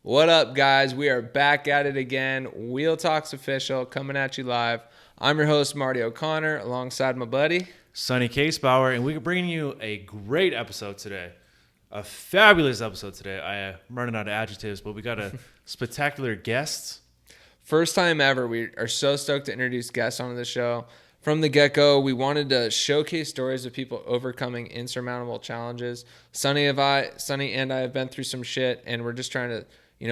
What up, guys? We are back at it again. Wheel Talks official, coming at you live. I'm your host, Marty O'Connor, alongside my buddy, Sonny Casebauer, and we're bringing you a great episode today. A fabulous episode today. I'm running out of adjectives, but we got a spectacular guest. First time ever. We are so stoked to introduce guests onto the show. From the get-go, we wanted to showcase stories of people overcoming insurmountable challenges. Sonny and I have been through some shit, and we're just trying to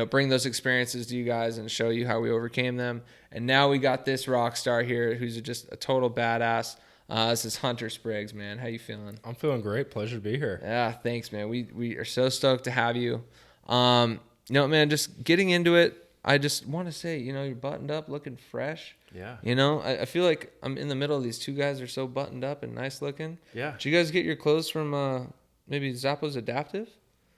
bring those experiences to you guys and show you how we overcame them. And now we got this rock star here who's just a total badass. This is Hunter Spriggs, man. How you feeling? I'm feeling great. Pleasure to be here. Yeah, thanks, man. We are so stoked to have you. Man, just getting into it, I just want to say, you're buttoned up, looking fresh. Yeah. I feel like I'm in the middle of these two guys that are so buttoned up and nice looking. Yeah. Did you guys get your clothes from maybe Zappos Adaptive?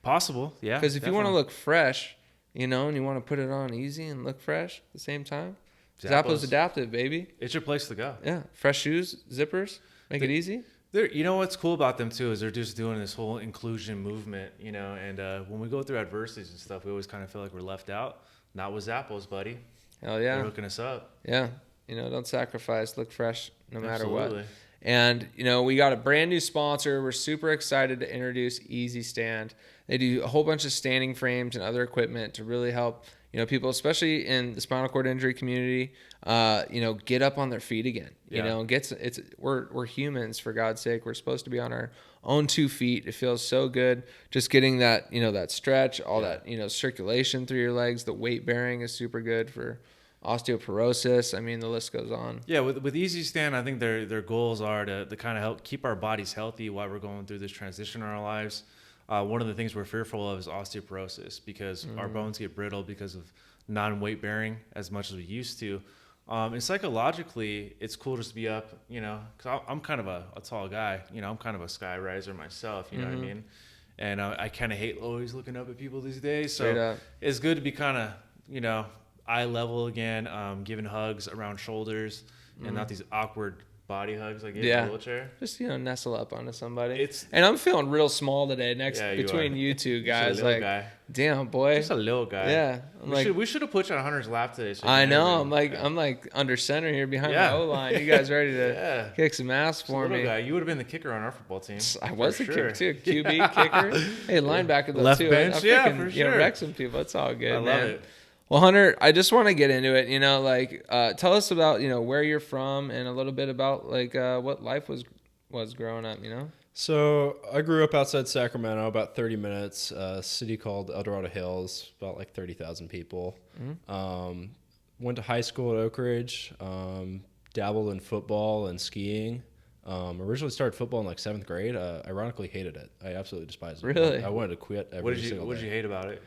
Possible, yeah. Because if you want to look fresh, and you want to put it on easy and look fresh at the same time, Zappos Adaptive, baby. It's your place to go. Yeah. Fresh shoes, zippers, make it easy. You know what's cool about them, too, is they're just doing this whole inclusion movement, and when we go through adversities and stuff, we always kind of feel like we're left out. Not with Zappos, buddy. Hell yeah. They're hooking us up. Yeah. Don't sacrifice. Look fresh no matter Absolutely. what. And, we got a brand new sponsor. We're super excited to introduce Easy Stand. They do a whole bunch of standing frames and other equipment to really help, people, especially in the spinal cord injury community, get up on their feet again. Yeah. We're humans, for God's sake. We're supposed to be on our own 2 feet. It feels so good just getting that, that stretch, all that, circulation through your legs. The weight bearing is super good for osteoporosis. I mean, the list goes on. Yeah, with Easy Stand, I think their goals are to kind of help keep our bodies healthy while we're going through this transition in our lives. One of the things we're fearful of is osteoporosis because our bones get brittle because of non-weight bearing as much as we used to. And psychologically, it's cool just to be up, because I'm kind of a tall guy. I'm kind of a sky riser myself, you know what I mean? And I kind of hate always looking up at people these days. So it's good to be kind of, eye level again, giving hugs around shoulders and not these awkward body hugs like in a wheelchair. Just nestle up onto somebody. And I'm feeling real small today between you two guys. Just a little guy. Damn, boy. Just a little guy. Yeah. We should have put you on Hunter's lap today. So I know. I'm like under center here behind my O-line. You guys ready to kick some ass for me? Guy. You would have been the kicker on our football team. I was the kicker too. QB, kicker. Hey, linebacker though left too. bench. For sure. Wreck some people. It's all good, I man. love it. Well, Hunter, I just want to get into it. Tell us about where you're from and a little bit about what life was growing up. So I grew up outside Sacramento, about 30 minutes, a city called El Dorado Hills, about 30,000 people. Went to high school at Oak Ridge, dabbled in football and skiing. Originally started football in 7th grade. Ironically hated it. I absolutely despised it. Really? I wanted to quit every single day. What did you hate about it?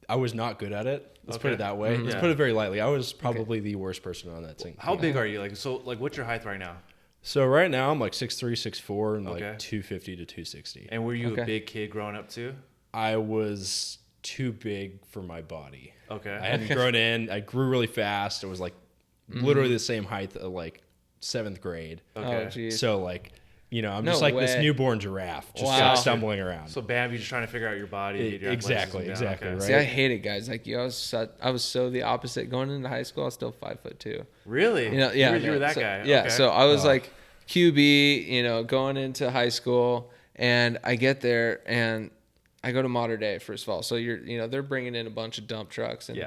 I was not good at it. Let's put it that way. Let's put it very lightly. I was probably the worst person on that team. How big are you? What's your height right now? So right now I'm 6'3", 6'4", and 250 to 260. And were you a big kid growing up too? I was too big for my body. Okay. I hadn't grown in. I grew really fast. It was literally the same height of 7th grade. Okay. Oh, geez. So I'm just this newborn giraffe just stumbling around. So Bambi just trying to figure out your body. Exactly. Okay. Right? See, I hate it, guys. I was so the opposite. Going into high school, I was still 5'2". Really? You were that guy. Yeah. Okay. So I was QB, going into high school, and I get there and I go to Modern Day first of all. So they're bringing in a bunch of dump trucks and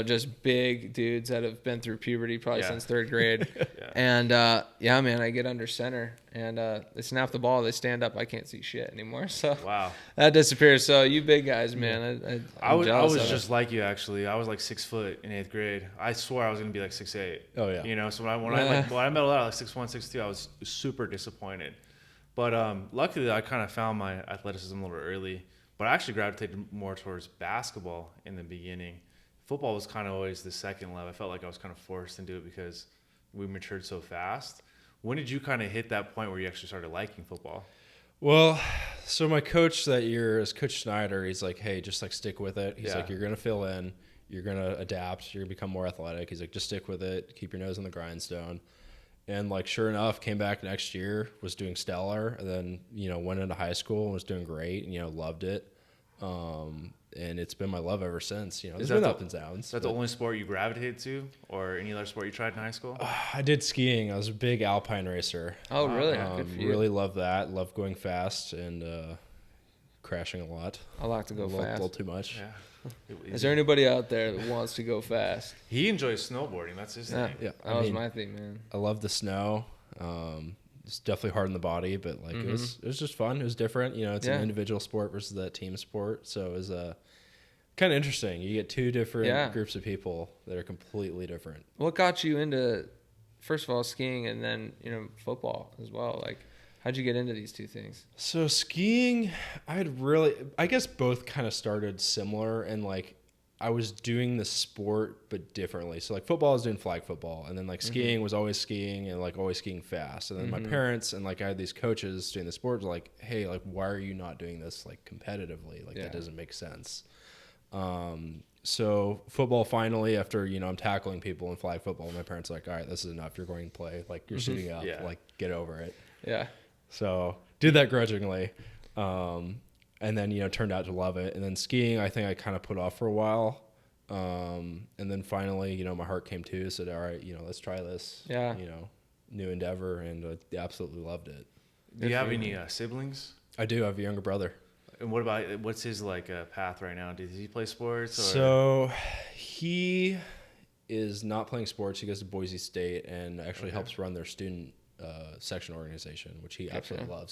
just big dudes that have been through puberty probably since 3rd grade. And man, I get under center and they snap the ball, they stand up, I can't see shit anymore. So wow, that disappears. So you big guys, man, I was just like you actually. I was 6 foot in 8th grade. I swore I was gonna be 6'8". Oh yeah. So when I met a lot 6'1", 6'2", I was super disappointed. But luckily I kind of found my athleticism a little early. But I actually gravitated more towards basketball in the beginning. Football was kind of always the second love. I felt like I was kind of forced into it because we matured so fast. When did you kind of hit that point where you actually started liking football? Well, so my coach that year is Coach Schneider. He's like, hey, just stick with it. He's like, you're going to fill in. You're going to adapt. You're going to become more athletic. He's like, just stick with it. Keep your nose on the grindstone. And sure enough, came back next year, was doing stellar. And then, went into high school and was doing great and, loved it. And it's been my love ever since. You know, Is there's that been the- ups and downs. Is that the only sport you gravitated to, or any other sport you tried in high school? I did skiing. I was a big alpine racer. Oh, really? Good for you. Really love that. Love going fast and crashing a lot. I like to go a fast. little too much. Yeah. Is there anybody out there that wants to go fast? He enjoys snowboarding. That's his thing. Yeah, That was my thing, man. I love the snow. It's definitely hard on the body, but like it was just fun. It was different. You know, it's an individual sport versus that team sport, so it was kind of interesting. You get two different groups of people that are completely different. What got you into, first of all, skiing and then, you know, football as well? Like, how'd you get into these two things? So skiing, I guess both kind of started similar, and like I was doing the sport but differently. So like football, I was doing flag football, and then like skiing was always skiing and like always skiing fast. And then my parents and like I had these coaches doing the sport were like, hey, like why are you not doing this like competitively? Like that doesn't make sense. So football finally, after, you know, I'm tackling people in flag football, my parents are like, all right, this is enough. You're going to play. Like you're suiting up. Like get over it. Yeah. So did that grudgingly. And then, you know, turned out to love it. And then skiing, I think I kind of put off for a while. And then finally, you know, my heart came to, said, all right, you know, let's try this. Yeah. You know, new endeavor, and absolutely loved it. Do you have any siblings? I do. I have a younger brother. And what's his like path right now? Does he play sports? Or? So he is not playing sports. He goes to Boise State and actually helps run their student section organization, which he absolutely loves.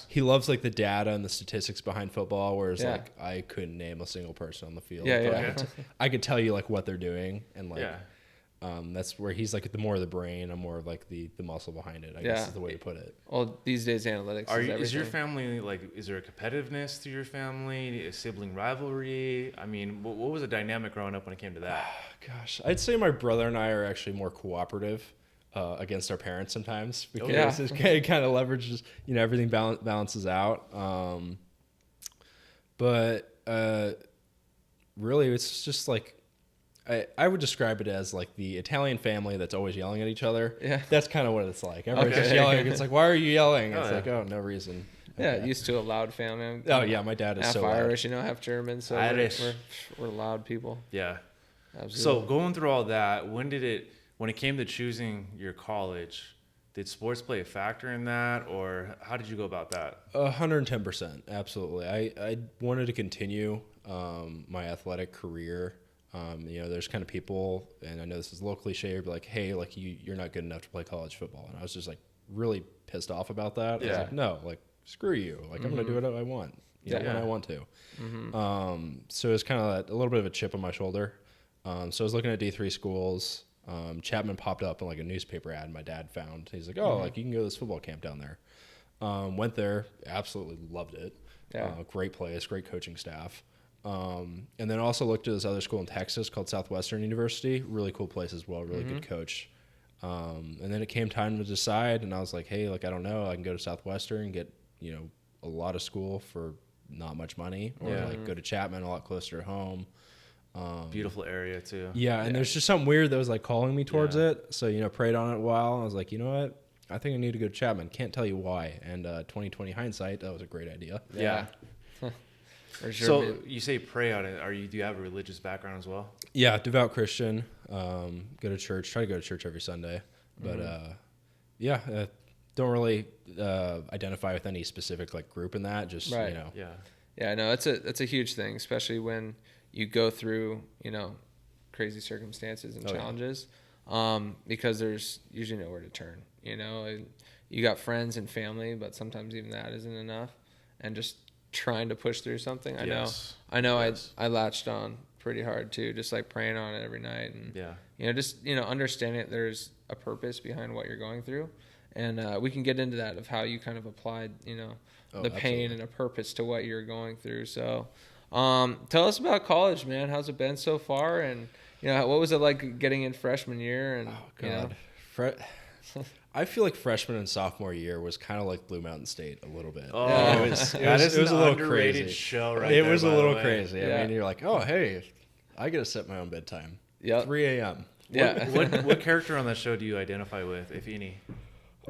He loves like the data and the statistics behind football, whereas like I couldn't name a single person on the field. I could tell you like what they're doing, and like that's where he's like the more of the brain, I'm more of like the muscle behind it, I guess is the way to put it. Well, these days analytics is your family like, is there a competitiveness to your family, a sibling rivalry? I mean, what was the dynamic growing up when it came to that? Gosh, I'd say my brother and I are actually more cooperative against our parents sometimes, because it kind of leverages, you know, everything balances out. But really, it's just like I would describe it as like the Italian family that's always yelling at each other. Yeah, that's kind of what it's like. Everyone's just yelling. It's like, why are you yelling? It's like, oh, no reason. Yeah, used to a loud family. Oh yeah, my dad is half so Irish, loud. you know, half German. So Irish. We're loud people. Yeah. Absolutely. So going through all that, when it came to choosing your college, did sports play a factor in that, or how did you go about that? 110%, absolutely. I wanted to continue my athletic career. You know, there's kind of people, and I know this is a little cliche, but like, hey, like you're not good enough to play college football, and I was just like really pissed off about that. I was like, no, like screw you, like I'm gonna do what I want, you know, when I want to. So it's kind of a little bit of a chip on my shoulder. So I was looking at D3 schools. Chapman popped up in like a newspaper ad my dad found. He's like, oh, like you can go to this football camp down there. Went there, absolutely loved it. Great place, great coaching staff. And then also looked at this other school in Texas called Southwestern University. Really cool place as well, really good coach. And then it came time to decide, and I was like, hey, like I don't know, I can go to Southwestern and get, you know, a lot of school for not much money, or like go to Chapman, a lot closer to home. Beautiful area too. Yeah, and there's just something weird that was like calling me towards it. So, you know, prayed on it a while. I was like, you know what? I think I need to go to Chapman. Can't tell you why. And 2020 hindsight, that was a great idea. Yeah. For sure. So you say pray on it. Do you have a religious background as well? Yeah, devout Christian. Go to church. Try to go to church every Sunday. But don't really identify with any specific like group in that. Just you know. Yeah. Yeah, no, it's a huge thing, especially when you go through, you know, crazy circumstances and challenges, because there's usually nowhere to turn, you know. And you got friends and family, but sometimes even that isn't enough, and just trying to push through something. I know I latched on pretty hard too, just like praying on it every night, and you know, just, you know, understanding that there's a purpose behind what you're going through, and we can get into that of how you kind of applied, you know, the pain and a purpose to what you're going through. So tell us about college, man. How's it been so far? And, you know, what was it like getting in freshman year? And you know? I feel like freshman and sophomore year was kind of like Blue Mountain State a little bit. Oh, it was a little crazy. Show right it there, was a by little the way. crazy. I mean, you're like, oh, hey, I get to set my own bedtime. 3 a.m. What character on that show do you identify with, if any?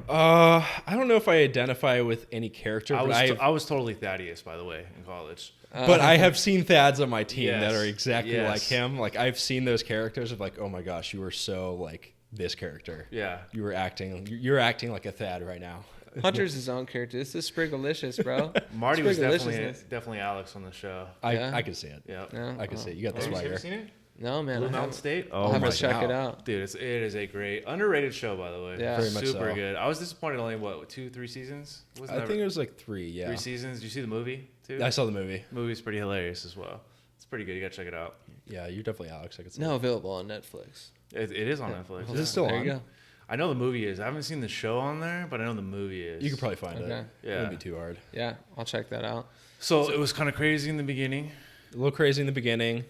I don't know if I identify with any character, I was totally Thaddeus, by the way, in college. but I have seen Thads on my team that are Yes, exactly yes. like him. Like I've seen those characters of like, oh my gosh, you were so like this character. Yeah. You're acting like a Thad right now. Hunter's his own character. This is Sprigalicious, bro. Marty was Sprigaliciousness. definitely Alex on the show. Yeah. I could see it. Yeah. Yeah. I could see it. You got the Have you swagger. ever seen it? No, man. Blue I Mountain haven't. State? I'll have my to check it God. out. Dude, it is a great, underrated show, by the way. Yeah. Very much Super so. good. I was disappointed only, 2-3 seasons? I think it was like 3, yeah. 3 seasons. Did you see the movie, too? I saw the movie. Movie's pretty hilarious as well. It's pretty good. You got to check it out. Yeah, you're definitely Alex. I could see No, it. available on Netflix. It is on Netflix. Is it still There on? you go. I know the movie is. I haven't seen the show on there, but I know the movie is. You could probably find Okay. it. Yeah. It wouldn't be too hard. Yeah, I'll check that out. So it was kind of crazy in the beginning. A little crazy in the beginning,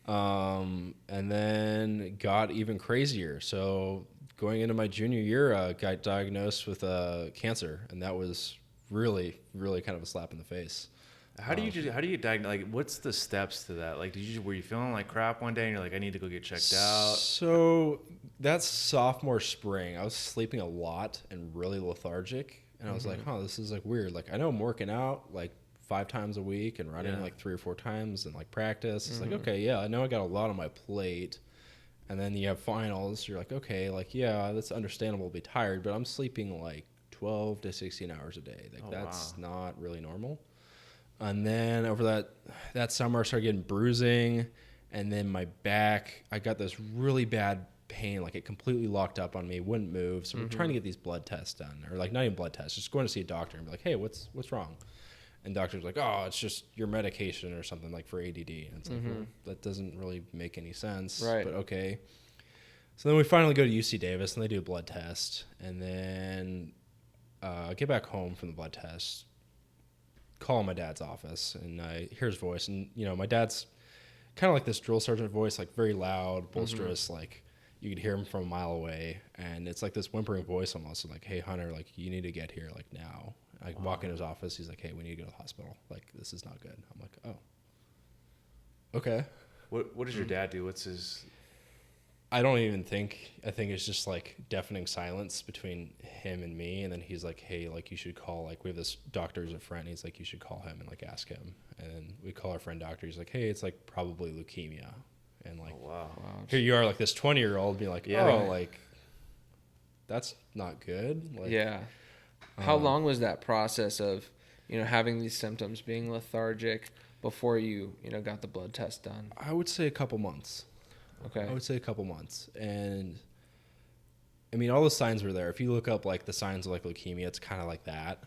and then got even crazier. So going into my junior year, got diagnosed with cancer, and that was really, really kind of a slap in the face. How do you diagnose? Like, what's the steps to that? Like, were you feeling like crap one day and you're like, I need to go get checked out? So that's sophomore spring. I was sleeping a lot and really lethargic, and I was like, this is like weird. Like I know I'm working out like 5 times a week and running like 3 or 4 times and like practice. It's like, okay, yeah, I know I got a lot on my plate. And then you have finals. You're like, okay, like, yeah, that's understandable to be tired, but I'm sleeping like 12 to 16 hours a day. Like that's not really normal. And then over that summer, I started getting bruising, and then my back, I got this really bad pain, like it completely locked up on me, wouldn't move. So we're trying to get these blood tests done, or like not even blood tests, just going to see a doctor and be like, hey, what's wrong? And doctor's like, oh, it's just your medication or something like for ADD. And it's like, well, that doesn't really make any sense. Right. But okay. So then we finally go to UC Davis, and they do a blood test, and then get back home from the blood test. Call my dad's office, and I hear his voice, and my dad's kind of like this drill sergeant voice, like very loud, boisterous, like you could hear him from a mile away, and it's like this whimpering voice almost, like, hey Hunter, like you need to get here like now. I walk in his office, he's like, hey, we need to go to the hospital, like this is not good. I'm like, oh, okay. What does your dad do? What's his? I don't even think. I think it's just like deafening silence between him and me. And then he's like, hey, like you should call, like we have this doctor as a friend. He's like, you should call him and like ask him. And then we call our friend doctor. He's like, hey, it's like probably leukemia. And like, Wow. here you are, like this 20-year-old being like, Yeah. oh, like that's not good. Like, Yeah. How long was that process of, having these symptoms, being lethargic before you, got the blood test done? I would say a couple months. Okay. I would say a couple months. And I mean, all the signs were there. If you look up like the signs of like leukemia, it's kind of like that.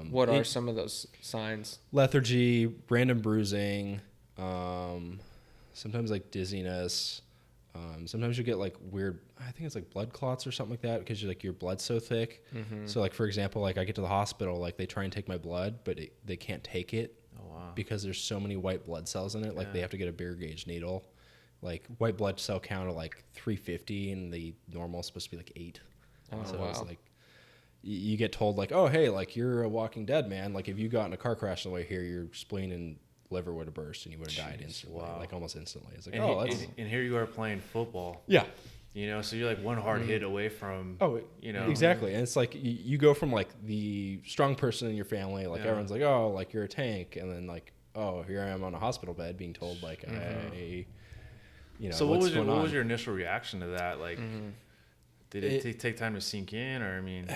What are some of those signs? Lethargy, random bruising, sometimes like dizziness. Sometimes you get like weird, I think it's like blood clots or something like that because you're like your blood's so thick. So like for example, like I get to the hospital, like they try and take my blood, but they can't take it because there's so many white blood cells in it. Like they have to get a beer gauge needle. Like white blood cell count of like 350 and the normal is supposed to be like 8. So it's like you get told like, oh hey, like you're a walking dead, man. Like if you got in a car crash on the way here, your spleen and liver would have burst and you would have died instantly. Like almost instantly. It's like, And here you are playing football. Yeah. So you're like one hard hit away from. Exactly. And it's like you go from like the strong person in your family, like everyone's like, oh, like you're a tank, and then like, oh, here I am on a hospital bed being told like So what was your initial reaction to that? Like, did it take time to sink in, or I mean,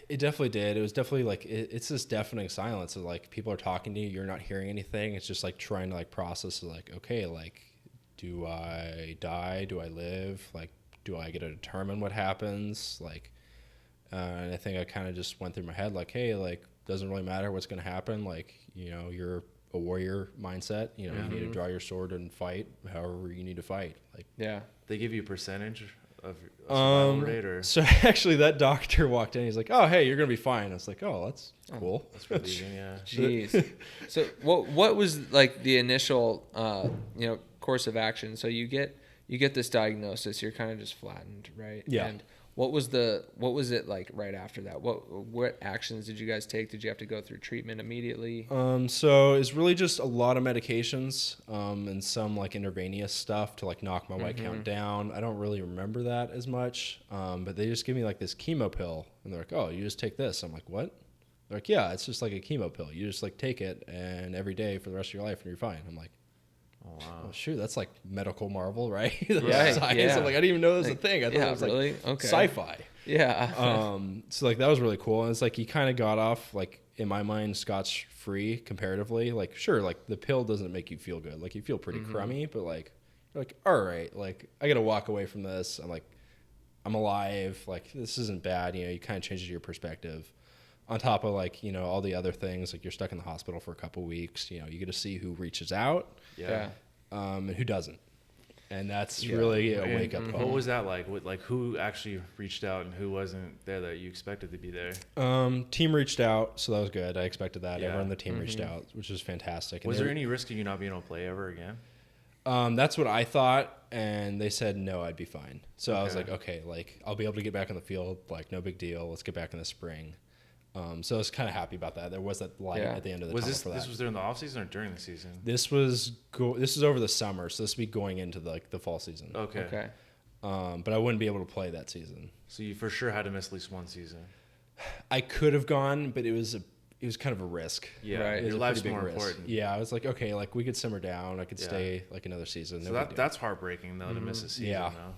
it definitely did. It was definitely like it's this deafening silence of like people are talking to you, you're not hearing anything. It's just like trying to like process like, okay, like, do I die? Do I live? Like, do I get to determine what happens? Like, and I think I kind of just went through my head like, hey, like doesn't really matter what's gonna happen. Like, you're a warrior mindset. You need to draw your sword and fight however you need to fight. Like, yeah, they give you a percentage of survival rate, or so actually that doctor walked in. He's like, oh hey, you're gonna be fine. I was like, oh, that's cool. That's relieving. Yeah. Jeez. So what was like the initial course of action? So you get this diagnosis. You're kind of just flattened, right? Yeah. And What was it like right after that? What actions did you guys take? Did you have to go through treatment immediately? So it's really just a lot of medications, and some like intravenous stuff to like knock my white count down. I don't really remember that as much. But they just give me like this chemo pill, and they're like, "Oh, you just take this." I'm like, "What?" They're like, "Yeah, it's just like a chemo pill. You just like take it, and every day for the rest of your life, and you're fine." I'm like, Oh, wow. "Oh shoot, that's like medical marvel, right?" Yeah, Science. yeah. I'm like, I didn't even know it was a thing. I thought it was really? like Okay. sci-fi. Yeah. So like that was really cool, and it's like you kind of got off, like in my mind, scotch free comparatively. Like sure, like the pill doesn't make you feel good, like you feel pretty crummy, but like you're like, all right, like I gotta walk away from this. I'm like, I'm alive, like this isn't bad. You kind of changes your perspective, on top of like all the other things, like you're stuck in the hospital for a couple weeks. You get to see who reaches out, Yeah. and who doesn't. And that's really a wake up call. What was that like? Like who actually reached out and who wasn't there that you expected to be there? Team reached out, so that was good. I expected that. Yeah. Everyone on the team reached out, which was fantastic. Was there any risk of you not being able to play ever again? That's what I thought, and they said no, I'd be fine. So I was Okay. like, okay, like I'll be able to get back on the field, like no big deal. Let's get back in the spring. So I was kind of happy about that. There was that light at the end of the tunnel for that. This was during the off season or during the season? This was over the summer, so this would be going into the fall season. Okay. Okay. But I wouldn't be able to play that season. So you for sure had to miss at least one season. I could have gone, but it was kind of a risk. Yeah, Right. It was your a life's pretty big more risk. important. Yeah, I was like, okay, like we could simmer down. I could Yeah. stay like another season. So No big deal. that's heartbreaking though to miss a season. Yeah. Though.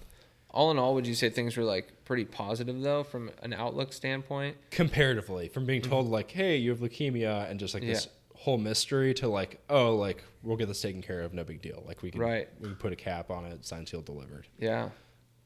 All in all, would you say things were like pretty positive though, from an outlook standpoint? Comparatively, from being told like, hey, you have leukemia, and just like this whole mystery to like, oh, like we'll get this taken care of, no big deal. Like we can put a cap on it, signed, sealed, delivered. Yeah.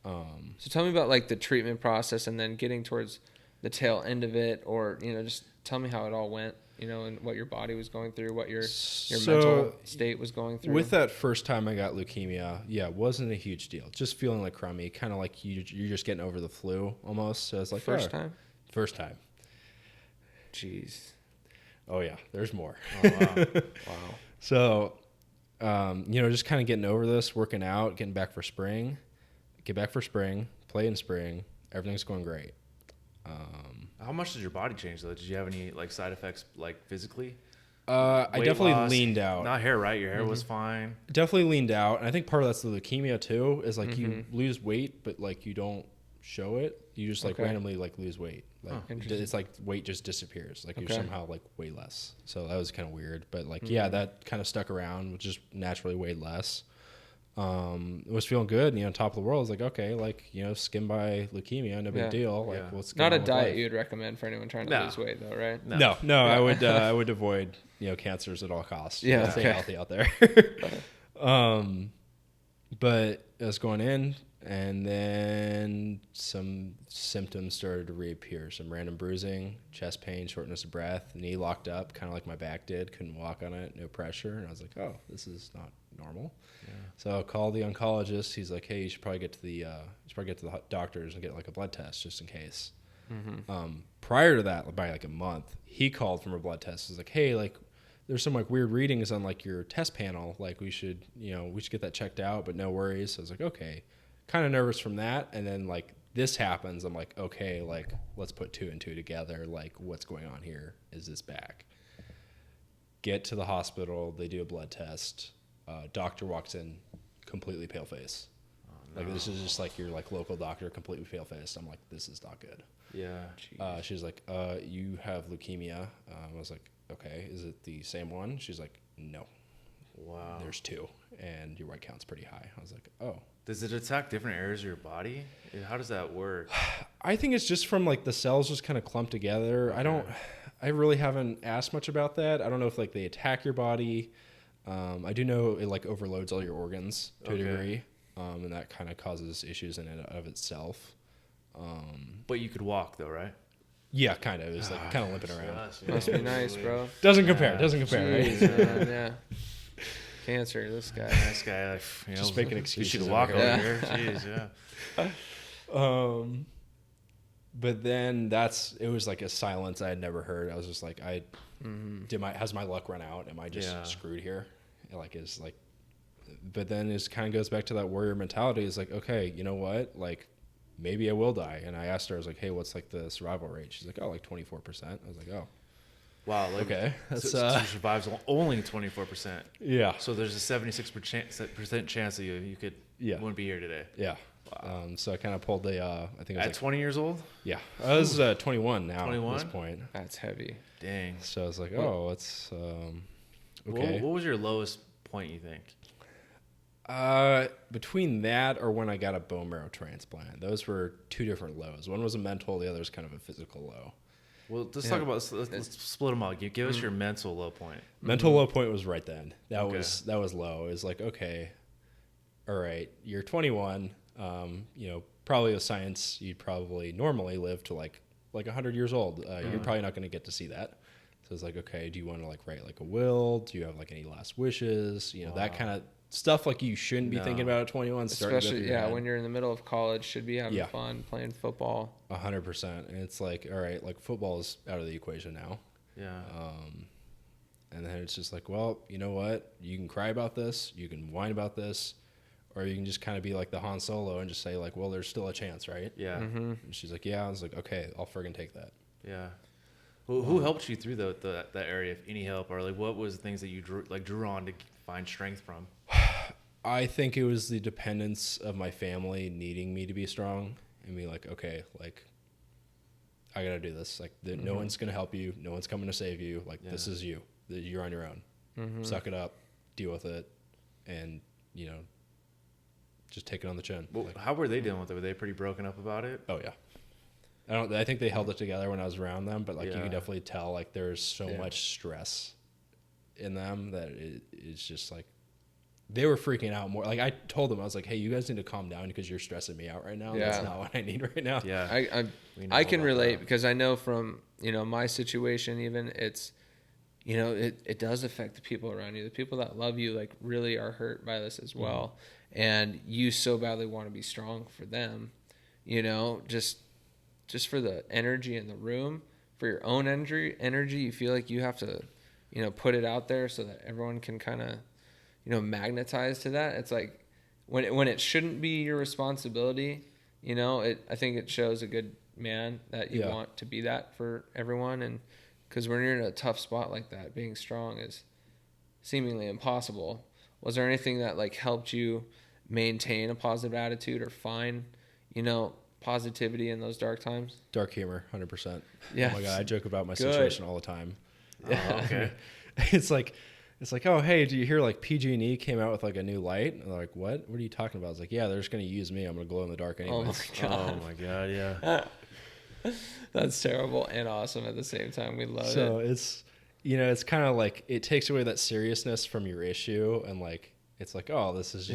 So tell me about like the treatment process and then getting towards the tail end of it, or just tell me how it all went, and what your body was going through, what your mental state was going through. With that first time I got leukemia, it wasn't a huge deal. Just feeling like crummy, kind of like you're just getting over the flu almost. So it's like First time? First time. Jeez. Oh yeah, there's more. Oh, wow. Wow. So, just kind of getting over this, working out, getting back for spring. Get back for spring, play in spring. Everything's going great. How much did your body change though? Did you have any like side effects like physically? I Weight definitely loss? leaned out. Not hair, right? Your hair was fine. Definitely leaned out, and I think part of that's the leukemia too. Is like you lose weight, but like you don't show it. You just like randomly like lose weight. Like it's like weight just disappears. Like you somehow like weigh less. So that was kind of weird. But like that kind of stuck around, just naturally weighed less. Was feeling good, top of the world. I was like, okay, like, skin by leukemia, no big deal. Like, let's get Not on a with diet life. you'd recommend for anyone trying to lose weight, though, right? No, I would avoid, cancers at all costs. Yeah, Stay healthy out there. But I was going in, and then some symptoms started to reappear. Some random bruising, chest pain, shortness of breath, knee locked up, kind of like my back did. Couldn't walk on it, no pressure. And I was like, oh, this is not normal. Yeah. So I called the oncologist. He's like, hey, you should probably get to the doctors and get like a blood test just in case. Prior to that, by like a month, he called from a blood test. He's like, hey, like there's some like weird readings on like your test panel. Like we should get that checked out, but no worries. So I was like, okay, kind of nervous from that. And then like this happens. I'm like, okay, like let's put 2 and 2 together. Like what's going on here? Is this back? Get to the hospital. They do a blood test. Doctor walks in, completely pale face. Oh, no. Like this is just like your like local doctor, completely pale faced. I'm like, this is not good. Yeah. She's like, you have leukemia. I was like, okay, is it the same one? She's like, no. Wow. There's 2, and your white count's pretty high. I was like, oh. Does it attack different areas of your body? How does that work? I think it's just from like the cells just kind of clump together. Okay. I really haven't asked much about that. I don't know if like they attack your body. I do know it like overloads all your organs to a degree, and that kind of causes issues in and of itself. But you could walk though, right? Yeah, kind of. It was like kind of limping around. Must be nice, bro. Doesn't compare, right? Jeez, man, yeah. Cancer, this guy. This guy, like, Just making excuses. You should walk over here. Jeez, yeah. But then it was like a silence I had never heard. I was just like, has my luck run out? Am I just screwed here? But then it kind of goes back to that warrior mentality. It's like, okay, you know what? Like, maybe I will die. And I asked her, I was like, hey, what's like the survival rate? She's like, oh, like 24%. I was like, oh, Wow. Like, okay. That's, so she survives only 24%. yeah. So there's a 76% chance that you could wouldn't be here today. Yeah. Wow. So I kind of pulled the, I think it was At 20 years old? yeah. I was 21 now 21? at this point. That's heavy. Dang. So I was like, oh, it's okay. What was your lowest point, you think? Between that or when I got a bone marrow transplant, those were two different lows. One was a mental, the other was kind of a physical low. Well, let's talk about let's split them out. Give us your mental low point. Mental low point was right then. That Okay. was low. It was like, okay, all right, you're 21. Probably with science, you'd probably normally live to like 100 years old. You're probably not going to get to see that. So it's like, okay, do you want to like write like a will? Do you have like any last wishes? That kind of stuff like you shouldn't be thinking about at 21. Especially, when you're in the middle of college, should be having fun playing football. 100%. And it's like, all right, like football is out of the equation now. Yeah. And then it's just like, well, you know what? You can cry about this. You can whine about this. Or you can just kind of be like the Han Solo and just say like, well, there's still a chance, right? Yeah. Mm-hmm. And she's like, yeah. I was like, okay, I'll friggin' take that. Yeah. Well, who helped you through that area, if any help, or like what was the things that you drew on to find strength from? I think it was the dependence of my family needing me to be strong and be like, okay, like I gotta do this. Like no one's gonna help you. No one's coming to save you. Like this is you. You're on your own. Mm-hmm. Suck it up, deal with it, and just take it on the chin. Well, how were they dealing with it? Were they pretty broken up about it? Oh yeah. I think they held it together when I was around them, but like you can definitely tell like there's so much stress in them that it's just like they were freaking out more. Like I told them, I was like, hey, you guys need to calm down because you're stressing me out right now. Yeah. That's not what I need right now. Yeah. I can relate because I know from, my situation, even it's, it does affect the people around you. The people that love you, like really are hurt by this as well. Mm-hmm. And you so badly want to be strong for them, just for the energy in the room, for your own energy, you feel like you have to, put it out there so that everyone can kind of, magnetize to that. It's like when it shouldn't be your responsibility, I think it shows a good man that you want to be that for everyone. And because when you're in a tough spot like that, being strong is seemingly impossible. Was there anything that like helped you maintain a positive attitude or find, positivity in those dark times? Dark humor, 100%. Yeah. Oh my God, I joke about my situation all the time. Yeah. Okay. It's like, oh, hey, do you hear like PG&E came out with like a new light? And they're like, what? What are you talking about? I was like, yeah, they're just going to use me. I'm going to glow in the dark anyways. Oh my God, yeah. That's terrible and awesome at the same time. We love it. So it's kind of like it takes away that seriousness from your issue, and like it's like, oh, this is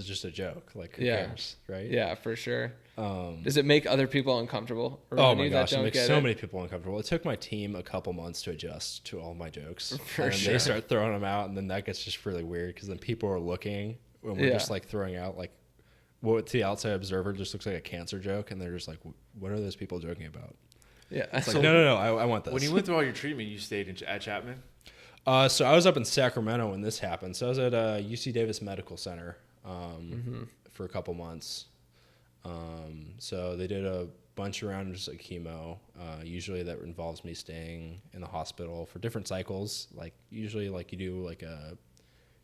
just a joke. Like who cares, right? Yeah, for sure. Does it make other people uncomfortable? Oh my gosh, it makes so many people uncomfortable. It took my team a couple months to adjust to all my jokes. For sure. They start throwing them out, and then that gets just really weird because then people are looking when we're just like throwing out like what to the outside observer just looks like a cancer joke, and they're just like, what are those people joking about? Yeah. It's like, no, I want this. When you went through all your treatment, you stayed at Chapman? So I was up in Sacramento when this happened. So I was at UC Davis Medical Center for a couple months. So they did a bunch of rounds of chemo. Usually that involves me staying in the hospital for different cycles. Like usually like you do like a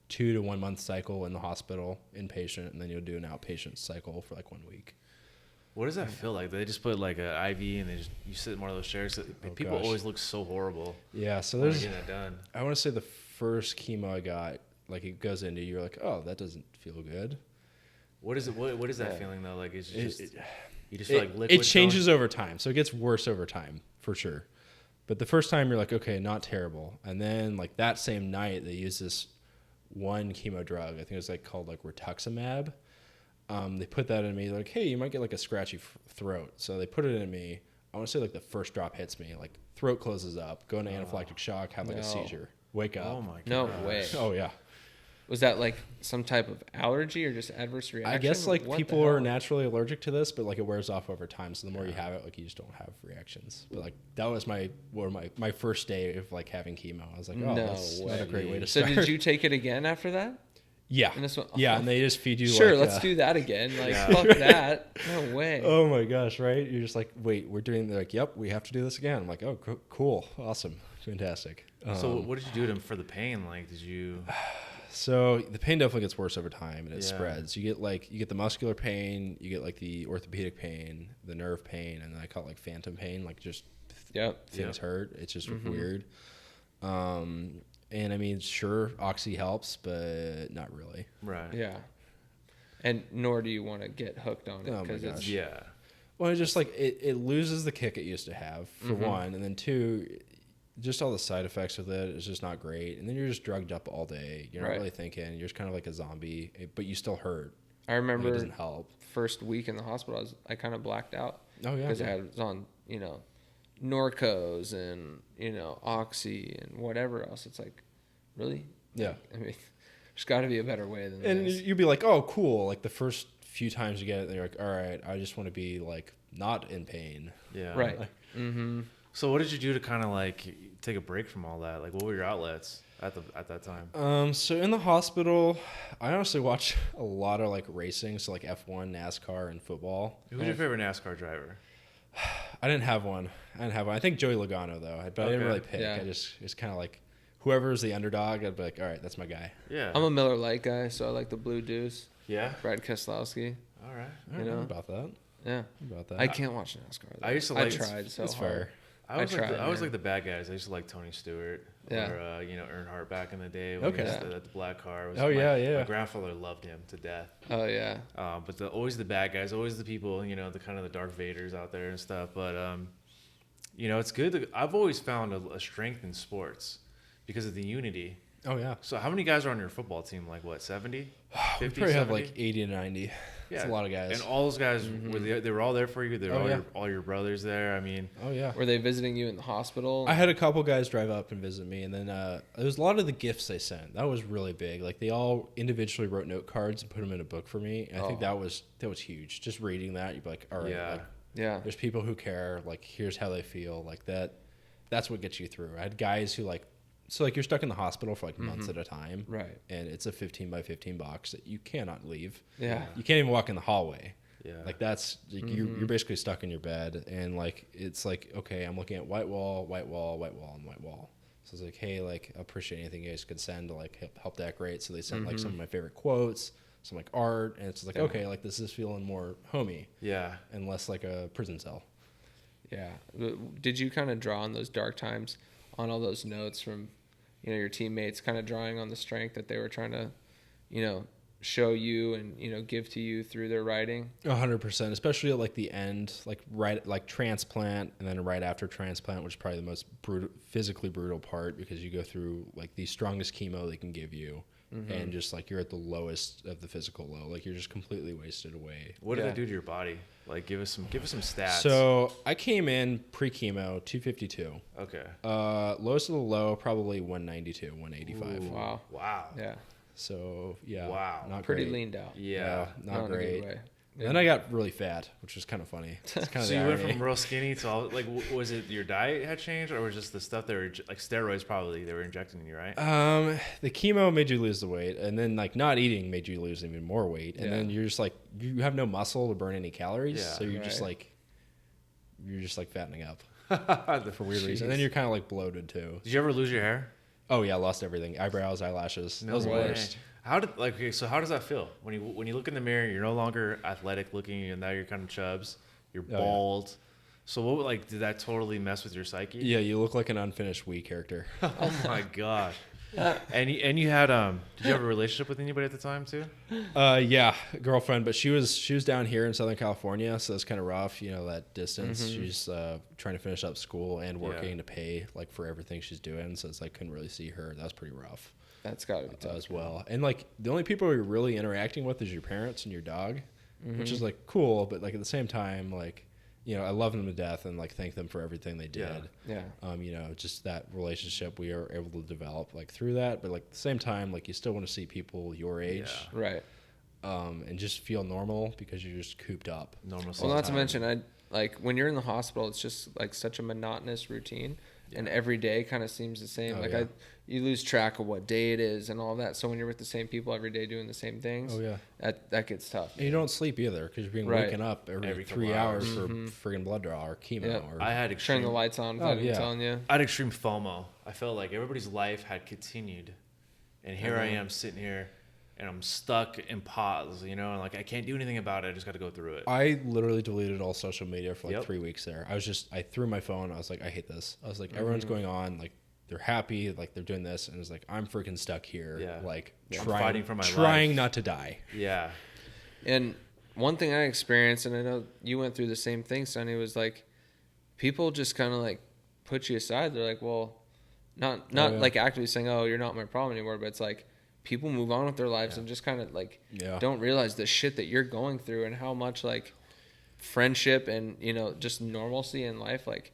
2 to 1 month cycle in the hospital, inpatient, and then you'll do an outpatient cycle for like 1 week. What does that feel like? They just put like an IV and you sit in one of those chairs. People always look so horrible. Yeah, so there's getting that done. I want to say the first chemo I got, like it goes into you're like, oh, that doesn't feel good. What is it? What is that feeling though? Like it's just you just feel like liquid. It changes over time, so it gets worse over time for sure. But the first time you're like, okay, not terrible, and then like that same night they use this one chemo drug. I think it was like called like rituximab. They put that in me. They're like, hey, you might get like a scratchy throat. So they put it in me. I want to say like the first drop hits me, like throat closes up, go into anaphylactic shock, have like a seizure, wake up. Oh my god. No way. Oh yeah. Was that like some type of allergy or just adverse reaction? I guess like people are naturally allergic to this, but like it wears off over time. So the more you have it, like you just don't have reactions. But like that was my first day of like having chemo. I was like, oh, that's not a great way to start. So did you take it again after that? Yeah. And this one, Yeah, and they just feed you sure, like... let's do that again. Like, Yeah. fuck that. No way. Oh my gosh, right? You're just like, wait, we're doing... They're like, yep, we have to do this again. I'm like, oh, cool. Awesome. Fantastic. So what did you do to him for the pain? Like, did you... So the pain definitely gets worse over time, and it Yeah. spreads. You get the muscular pain, you get like the orthopedic pain, the nerve pain, and then I call it like phantom pain, like just Yep. things hurt. It's just weird. And I mean, sure, Oxy helps, but not really. Right. Yeah. And nor do you want to get hooked on it Oh my because it's gosh. Yeah. Well, it's just like it loses the kick it used to have, for one, and then two, just all the side effects with it is just not great. And then you're just drugged up all day. You're not Right. really thinking. You're just kind of like a zombie, but you still hurt. I Like, remember it doesn't help. first week in the hospital, I kind of blacked out. Oh yeah. Because I was on, Norcos and, Oxy and whatever else. It's like, really? Yeah. I mean, there's got to be a better way than And this. you'd be like, oh, cool. Like the first few times you get it, and you're like, all right, I just want to be like not in pain. Yeah. Right. Mm-hmm. So what did you do to kind of like take a break from all that? Like, what were your outlets at that time? So in the hospital, I honestly watch a lot of like racing, so like F1, NASCAR, and football. Who was your favorite NASCAR driver? I didn't have one. I think Joey Logano though, but I didn't Okay. really pick. Yeah. I just kind of like whoever's the underdog. I'd be like, all right, that's my guy. Yeah. I'm a Miller Lite guy, so I like the Blue Deuce. Yeah. Brad Keselowski. All right. I don't You know know? about that. Yeah. About that. I can't watch NASCAR. Though. I used to I like- tried so It's hard. fair. I was tried, I was man. like the bad guys. I used to like Tony Stewart Yeah. or Earnhardt back in the day. When Okay. he was the black car. Oh, yeah. My grandfather loved him to death. Oh yeah. But always the bad guys, always the people, the kind of the Darth Vaders out there and stuff. But it's good. I've always found a strength in sports because of the unity. Oh yeah. So how many guys are on your football team? Like what, 70? We 50, probably have 70? like 80 to 90. It's a lot of guys. And all those guys, they were all there for you. They were Oh, all your brothers there. I mean, Oh yeah. Were they visiting you in the hospital? I had a couple guys drive up and visit me, and then there was a lot of the gifts they sent. That was really big. Like they all individually wrote note cards and put them in a book for me. And I think that was huge. Just reading that, you'd be like, all right, Yeah. like, Yeah. there's people who care. Like here's how they feel. Like that. That's what gets you through. I had guys who like you're stuck in the hospital for like months at a time, Right. and it's a 15 by 15 box that you cannot leave. Yeah. You can't even walk in the hallway. yeah. Like that's like, you're basically stuck in your bed, and like it's like, okay, I'm looking at white wall, and white wall. So it's like, hey, like I appreciate anything you guys could send to like help decorate. So they sent like some of my favorite quotes, some like art, and it's like, okay, like this is feeling more homey yeah. and less like a prison cell. Yeah. Did you kind of draw on those dark times on all those notes from, your teammates kind of drawing on the strength that they were trying to, show you and, give to you through their writing? 100%, especially at like the end, like transplant, and then right after transplant, which is probably the most physically brutal part because you go through like the strongest chemo they can give you, and just like you're at the lowest of the physical low, like you're just completely wasted away. What did Yeah. they do to your body? Like, give us some stats. So I came in pre-chemo 252. Okay. Lowest of the low, probably 192, 185. Ooh. Wow. Wow. Yeah. So yeah, Wow. not Pretty great. leaned out. Yeah. not in a great. good way. And then I got really fat, which was kind of funny. It's kind of So you went from real skinny to all, like, was it your diet had changed, or was just the stuff they were like steroids? Probably they were injecting in you, right? The chemo made you lose the weight, and then like not eating made you lose even more weight, and Yeah. then you're just like you have no muscle to burn any calories, Yeah. so you're just Right. like fattening up Did for weird reason, and then you're kind of like bloated too. you ever lose your hair? Oh yeah, I lost everything: eyebrows, eyelashes. That was the way. worst. So how does that feel when you look in the mirror? You're no longer athletic looking, and now you're kind of chubs. You're yeah. bald. So what did that totally mess with your psyche? Yeah, you look like an unfinished Wii character. Oh my gosh. And you had did you have a relationship with anybody at the time too? Yeah, girlfriend, but she was down here in Southern California, so it's kind of rough, that distance. She's trying to finish up school and working to pay like for everything she's doing, so it's like couldn't really see her. That was pretty rough That's got to be tough. as well. And like the only people you're really interacting with is your parents and your dog, which is like cool, but like at the same time, like I love them to death and like thank them for everything they did. Yeah. Just that relationship we are able to develop like through that, but like at the same time, like you still want to see people your age, Right. and just feel normal because you're just cooped up. Normal. Well, not to mention, when you're in the hospital, it's just like such a monotonous routine. and every day kind of seems the same. Oh, You lose track of what day it is and all that. So when you're with the same people every day doing the same things, that gets tough. And you don't sleep either because you're being waken up every 3 hours for friggin' blood draw or chemo. Yep. Or I had extreme, turn the lights on. I'm telling you. I had extreme FOMO. I felt like everybody's life had continued, and here I am sitting here, and I'm stuck in pause. You know, and like I can't do anything about it. I just got to go through it. I literally deleted all social media for like 3 weeks there. I threw my phone. I was like, I hate this. I was like, everyone's going on. Like, they're happy. Like, they're doing this. And it's like, I'm freaking stuck here. Yeah. Like, I'm fighting for my trying life. not to die. Yeah. And one thing I experienced, and I know you went through the same thing, Sonny, was like people just kind of like put you aside. They're like, well, not like actively saying, oh, you're not my problem anymore. But it's like people move on with their lives and just kind of like don't realize the shit that you're going through and how much like friendship and, you know, just normalcy in life like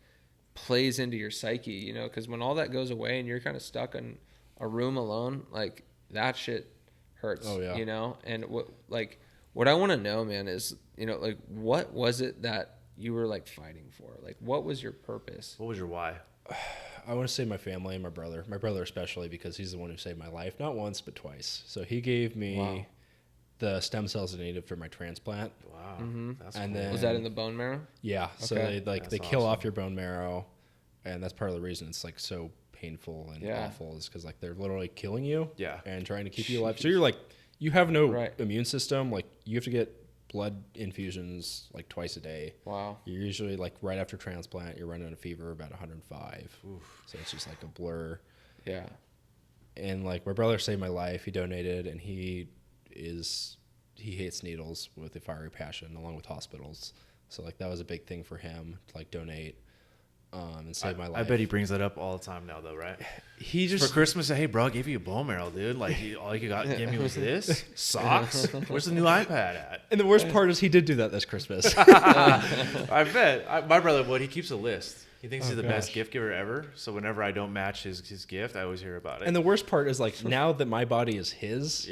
plays into your psyche, you know, because when all that goes away and you're kind of stuck in a room alone, like that shit hurts, you know. And what I want to know, man, is, you know, like what was it that you were like fighting for? Like what was your purpose? What was your why? I want to say my family and my brother especially, because he's the one who saved my life, not once but twice. So he gave me the stem cells I needed for my transplant. Wow. That's And cool. then, Was that in the bone marrow? Yeah. So they kill off your bone marrow, and that's part of the reason it's like so painful and awful, is because like they're literally killing you and trying to keep you alive. So you're like, you have no immune system. Like you have to get blood infusions like twice a day. Wow. You're usually like right after transplant, you're running a fever about 105. Oof. So it's just like a blur. Yeah. And like my brother saved my life. He donated, and he hates needles with a fiery passion, along with hospitals. So like that was a big thing for him to like donate and save my life. I bet he brings that up all the time now, though, right? He just for Christmas, hey, bro, I gave you a bone marrow, dude. Like all you got give me was this socks. Where's the new iPad at? And the worst part is he did do that this Christmas. I bet. My brother would. He keeps a list. He thinks he's the best gift giver ever. So whenever I don't match his gift, I always hear about it. And the worst part is like now that my body is his,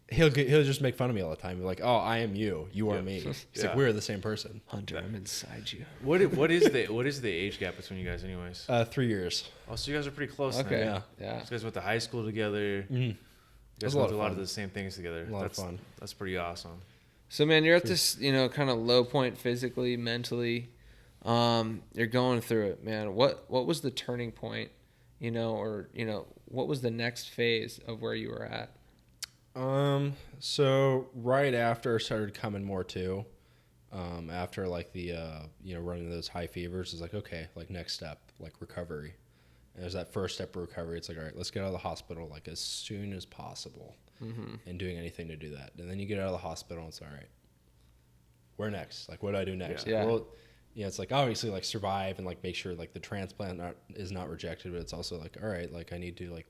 he'll just make fun of me all the time. He'll be like, "Oh, I am you. You are me." It's like we're the same person. Hunter, I'm inside you. What is the age gap between you guys, anyways? 3 years. Oh, so you guys are pretty close. Okay. Then. Yeah. You guys went to high school together. Mm-hmm. You guys went through a lot of the same things together. A lot of fun. That's pretty awesome. So man, you're at this, you know, kind of low point physically, mentally. You're going through it, man. What was the turning point, you know, or you know, what was the next phase of where you were at? So right after I started coming more to, after like the, you know, running those high fevers is like, okay, like next step, like recovery. And there's that first step of recovery. It's like, all right, let's get out of the hospital like as soon as possible and doing anything to do that. And then you get out of the hospital and it's all right, where next? Like, what do I do next? Yeah. Well, yeah, it's like obviously like survive and like make sure like the transplant is not rejected, but it's also like, all right, like I need to like,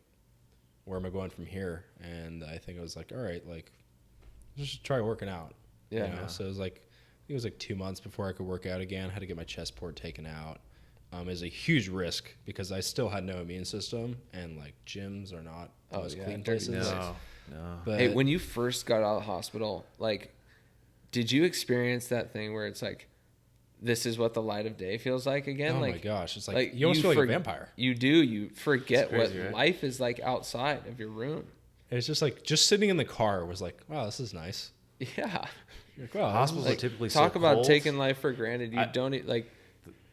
where am I going from here? And I think it was like, all right, like just try working out. Yeah. You know? So it was like, I think it was like 2 months before I could work out again. I had to get my chest port taken out. It was a huge risk because I still had no immune system, and like gyms are not the most clean places. No. But Hey, when you first got out of the hospital, like, did you experience that thing where it's like, this is what the light of day feels like again? oh like, my gosh, it's like you almost feel like a vampire. You do. You forget crazy, what right? life is like outside of your room. And it's just like just sitting in the car was like, wow, this is nice. Yeah. You're like, wow, Hospitals Like, are typically talk so about cold. taking life for granted. You don't like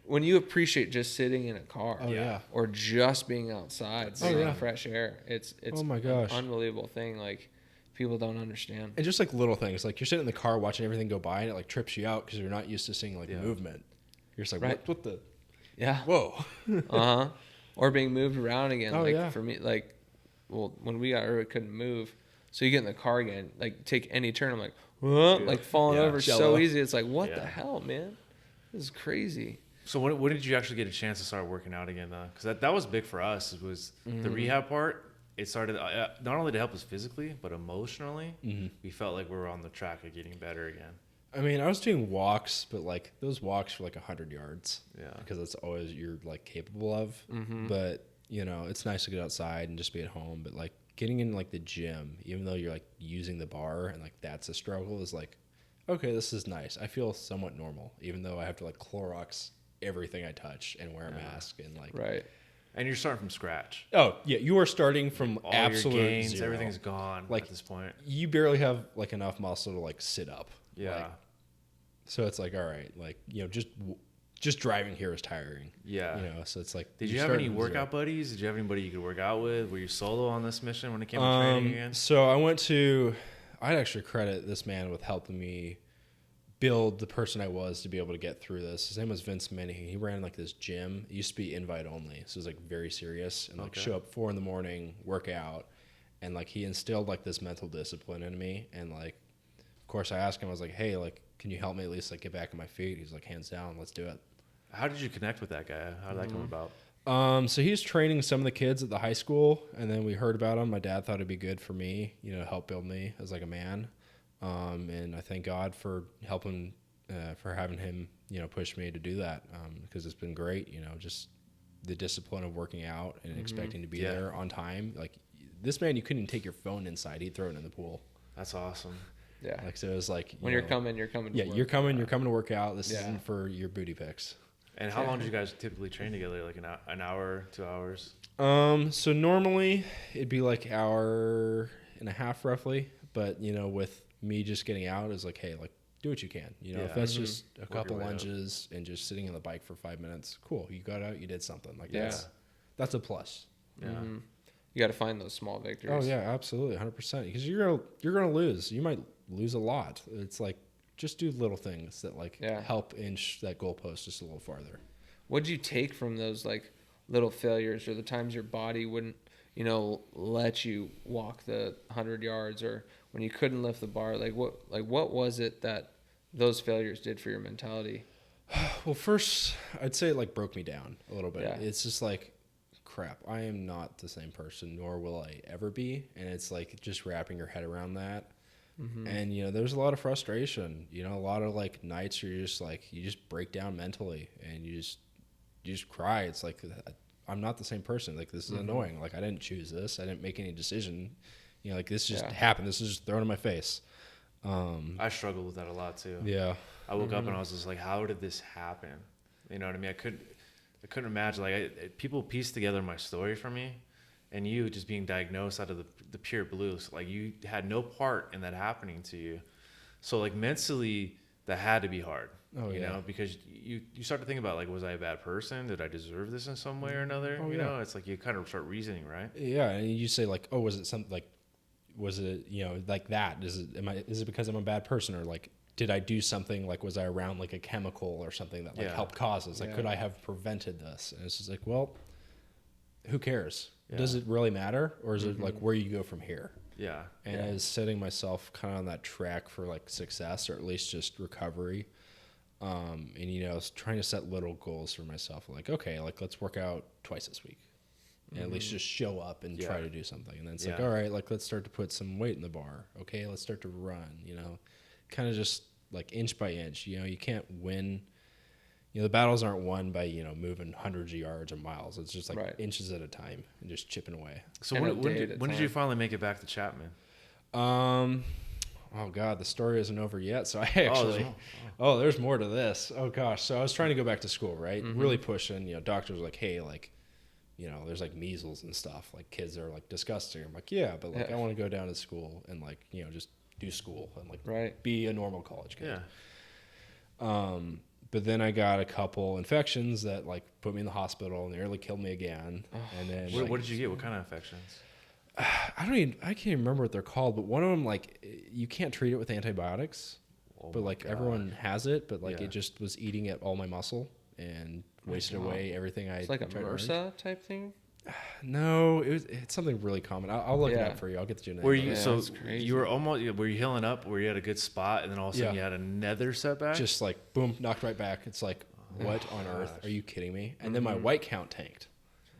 when you appreciate just sitting in a car. Oh, yeah. Or just being outside, breathing fresh air. It's oh my gosh, an unbelievable thing. Like people don't understand. and just like little things, like you're sitting in the car watching everything go by, and it like trips you out because you're not used to seeing like movement. You're just like, what the? Yeah. Whoa. Or being moved around again. Oh, like yeah. for me, like, well, when we got her, we couldn't move. So you get in the car again, like take any turn. I'm like, whoa, like falling over Jello. so easy. It's like, what the hell, man? This is crazy. So when did you actually get a chance to start working out again, though? Because that was big for us. It was the rehab part. It started not only to help us physically, but emotionally. We felt like we were on the track of getting better again. I mean, I was doing walks, but like those walks were like 100 yards. Yeah. Because that's always you're like capable of. But you know, it's nice to get outside and just be at home. But like getting in like the gym, even though you're like using the bar and like that's a struggle, is like, okay, this is nice. I feel somewhat normal, even though I have to like Clorox everything I touch and wear a mask and like. Right. And you're starting from scratch. Oh yeah, you are starting from All absolute your gains, zero. everything's gone Like, at this point. You barely have like enough muscle to like sit up. Yeah. Like, so it's like, all right, like, just driving here is tiring. Yeah. So it's like. Did you have any workout buddies? Did you have anybody you could work out with? Were you solo on this mission when it came to training again? So I'd actually credit this man with helping me build the person I was to be able to get through this. His name was Vince Minnie. He ran like this gym. It used to be invite only. So it was like very serious and like show up 4 a.m, work out. And like he instilled like this mental discipline in me. And like, of course I asked him, I was like, hey, like, can you help me at least like get back on my feet? He's like, hands down, let's do it. How did you connect with that guy? How did that come about? So he was training some of the kids at the high school, and then we heard about him. My dad thought it'd be good for me, help build me as like a man. And I thank God for helping, for having him, push me to do that. Because it's been great, just the discipline of working out and expecting to be there on time. Like this man, you couldn't even take your phone inside. He'd throw it in the pool. That's awesome. Yeah. Like, so it was like, when you're coming. Yeah, you're coming to work out. This isn't for your booty pics. And how long did you guys typically train together? Like an hour, 2 hours? So normally it'd be like hour and a half roughly, but with me just getting out is like, hey, like do what you can. If that's just a couple lunges and just sitting on the bike for 5 minutes, cool. You got out, you did something. Like that's a plus. Yeah. Mm-hmm. You got to find those small victories. Oh yeah, absolutely, 100%. Because you're gonna lose. You might lose a lot. It's like, just do little things that like help inch that goalpost just a little farther. What'd you take from those like little failures or the times your body wouldn't, let you walk the 100 yards or when you couldn't lift the bar? Like what was it that those failures did for your mentality? Well, first I'd say it like broke me down a little bit. Yeah. It's just like, crap, I am not the same person, nor will I ever be. And it's like just wrapping your head around that. Mm-hmm. And there's a lot of frustration, a lot of like nights where you're just like, you just break down mentally and you just cry. It's like, I'm not the same person. Like, this is annoying. Like, I didn't choose this. I didn't make any decision. Like this just happened. This is just thrown in my face. I struggled with that a lot too. Yeah. I woke up and I was just like, how did this happen? You know what I mean? I couldn't imagine. Like people pieced together my story for me. And you just being diagnosed out of the pure blue. So, like, you had no part in that happening to you. So, like, mentally, that had to be hard. Oh, you know, because you start to think about, like, was I a bad person? Did I deserve this in some way or another? Oh, you know, it's like you kind of start reasoning, right? Yeah, and you say, like, oh, was it something, like, was it, like that? Is it because I'm a bad person? Or, like, did I do something, like, was I around, like, a chemical or something that, like, helped cause this? Like, could I have prevented this? And it's just like, well, who cares? Yeah. Does it really matter, or is it like where you go from here? Yeah. And I was setting myself kind of on that track for like success, or at least just recovery. And I was trying to set little goals for myself, like, okay, like let's work out twice this week, and at least just show up and try to do something. And then it's like, all right, like let's start to put some weight in the bar. Okay, let's start to run. Kind of just like inch by inch. You can't win. The battles aren't won by, moving hundreds of yards or miles. It's just like inches at a time and just chipping away. So when did you finally make it back to Chapman? Oh God, the story isn't over yet. So I actually, there's more to this. Oh gosh. So I was trying to go back to school, right? Really pushing, doctors were like, hey, like, there's like measles and stuff. Like kids are like disgusting. I'm like, yeah, but like I want to go down to school and like, just do school and like be a normal college kid. Yeah. But then I got a couple infections that like put me in the hospital and nearly killed me again. And then what did you get? What kind of infections? I can't even remember what they're called, but one of them, like, you can't treat it with antibiotics, but like everyone has it, but like it just was eating at all my muscle and wasted away everything I. It's like a MRSA type thing. No, it's something really common. I'll look it up for you. I'll get the name. Were you you were were you healing up? Were you at a good spot, and then all of a sudden you had another setback? Just like boom, knocked right back. It's like, what on earth? Are you kidding me? And then my white count tanked.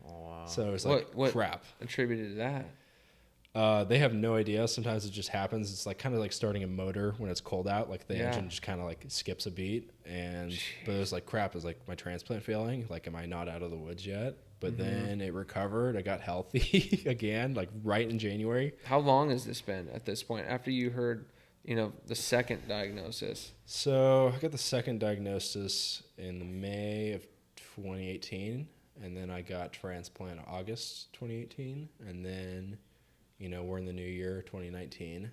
Oh wow! So it's like what crap. Attributed to that? They have no idea. Sometimes it just happens. It's like kind of like starting a motor when it's cold out. Like the engine just kind of like skips a beat. But it was like crap. It was like my transplant failing. Like, am I not out of the woods yet? But then it recovered. I got healthy again, like right in January. How long has this been at this point? After you heard, the second diagnosis? So I got the second diagnosis in May of 2018. and then I got Transplant August 2018, and then, we're in the new year, 2019.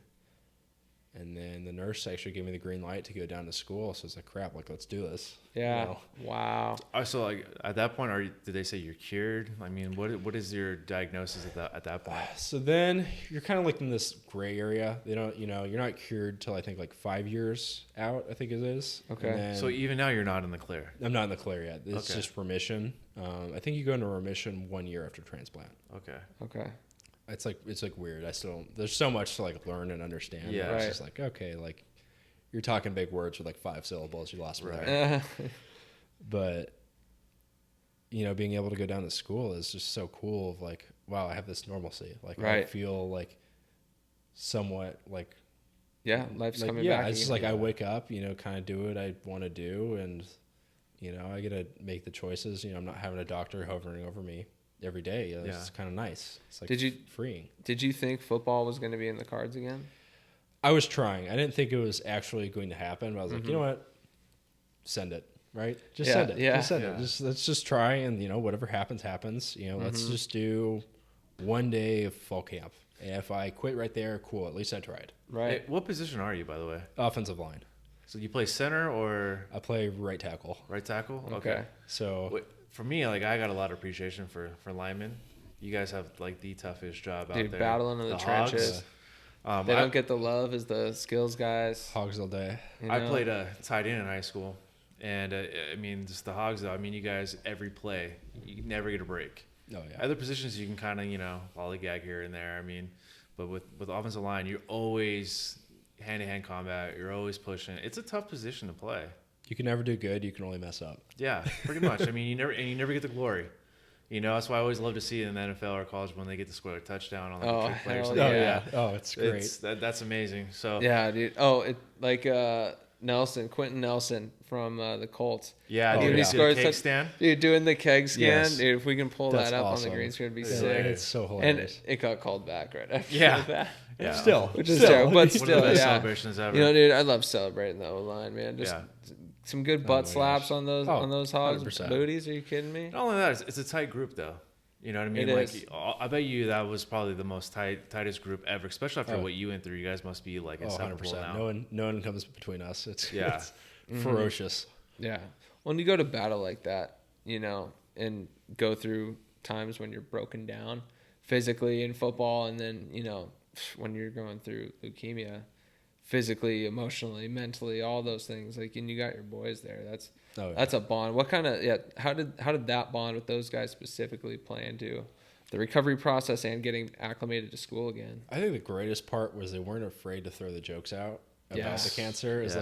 And then the nurse actually gave me the green light to go down to school. So I was like, crap, let's do this. Yeah. Wow. So at that point, did they say you're cured? I mean, what is your diagnosis at that point? So then you're kind of in this gray area. They don't, you're not cured till I think 5 years out, I think it is. Okay. So even now you're not in the clear. I'm not in the clear yet. It's just remission. I think you go into remission 1 year after transplant. Okay. It's weird. There's so much to learn and understand. Yeah. It's just okay, you're talking big words with 5 syllables. You lost me there. But, being able to go down to school is just so cool of wow, I have this normalcy. I feel somewhat life's coming back. Yeah, it's just I wake up, kind of do what I want to do. And, I get to make the choices. I'm not having a doctor hovering over me every day. It's kind of nice. It's freeing. Did you think football was going to be in the cards again? I was trying. I didn't think it was actually going to happen, but I was like, you know what? Send it, right? Just send it. Yeah. Just send it. Let's just try, and whatever happens. Let's just do 1 day of fall camp. And if I quit right there, cool. At least I tried. Right. Hey, what position are you, by the way? Offensive line. So you play center or I play right tackle. right tackle? Okay. So For me, I got a lot of appreciation for linemen. You guys have the toughest job out there. Battling in the trenches. They don't get the love as the skills guys. hogs all day. I played a tight end in high school, and just the hogs though. You guys every play, you never get a break. Oh yeah. Other positions you can kind of lollygag here and there. But with offensive line, you're always hand-to-hand combat. You're always pushing. It's a tough position to play. You can never do good. You can only mess up. Yeah, pretty much. You never get the glory. That's why I always love to see in the NFL or college when they get to score a touchdown on a trick play. Hell yeah. Oh, it's great. That's amazing. So yeah, dude. Quentin Nelson from the Colts. Yeah, dude, he scores keg stand. Dude, doing the keg stand. Yes. Dude, if we can pull That's that up awesome. on the green screen, it'd be Yeah, sick. it's so And hilarious. it got called back right after that. Yeah. Still, Which is terrible, but One of still, the best yeah. celebrations ever. Dude, I love celebrating the O-line, man. Just some good butt my slaps gosh. on those hogs. 100%. Booties, are you kidding me? Not only that, it's a tight group though. You know what I mean? It is. I bet you that was probably the most tightest group ever, especially after what you went through. You guys must be inseparable 100%. now. No one comes between us. It's Mm-hmm. ferocious. Yeah. When you go to battle like that, and go through times when you're broken down physically in football, and then, when you're going through leukemia, physically, emotionally, mentally, all those things, and you got your boys there. That's a bond. What kind of how did that bond with those guys specifically play into the recovery process and getting acclimated to school again? I think the greatest part was they weren't afraid to throw the jokes out about the cancer. It's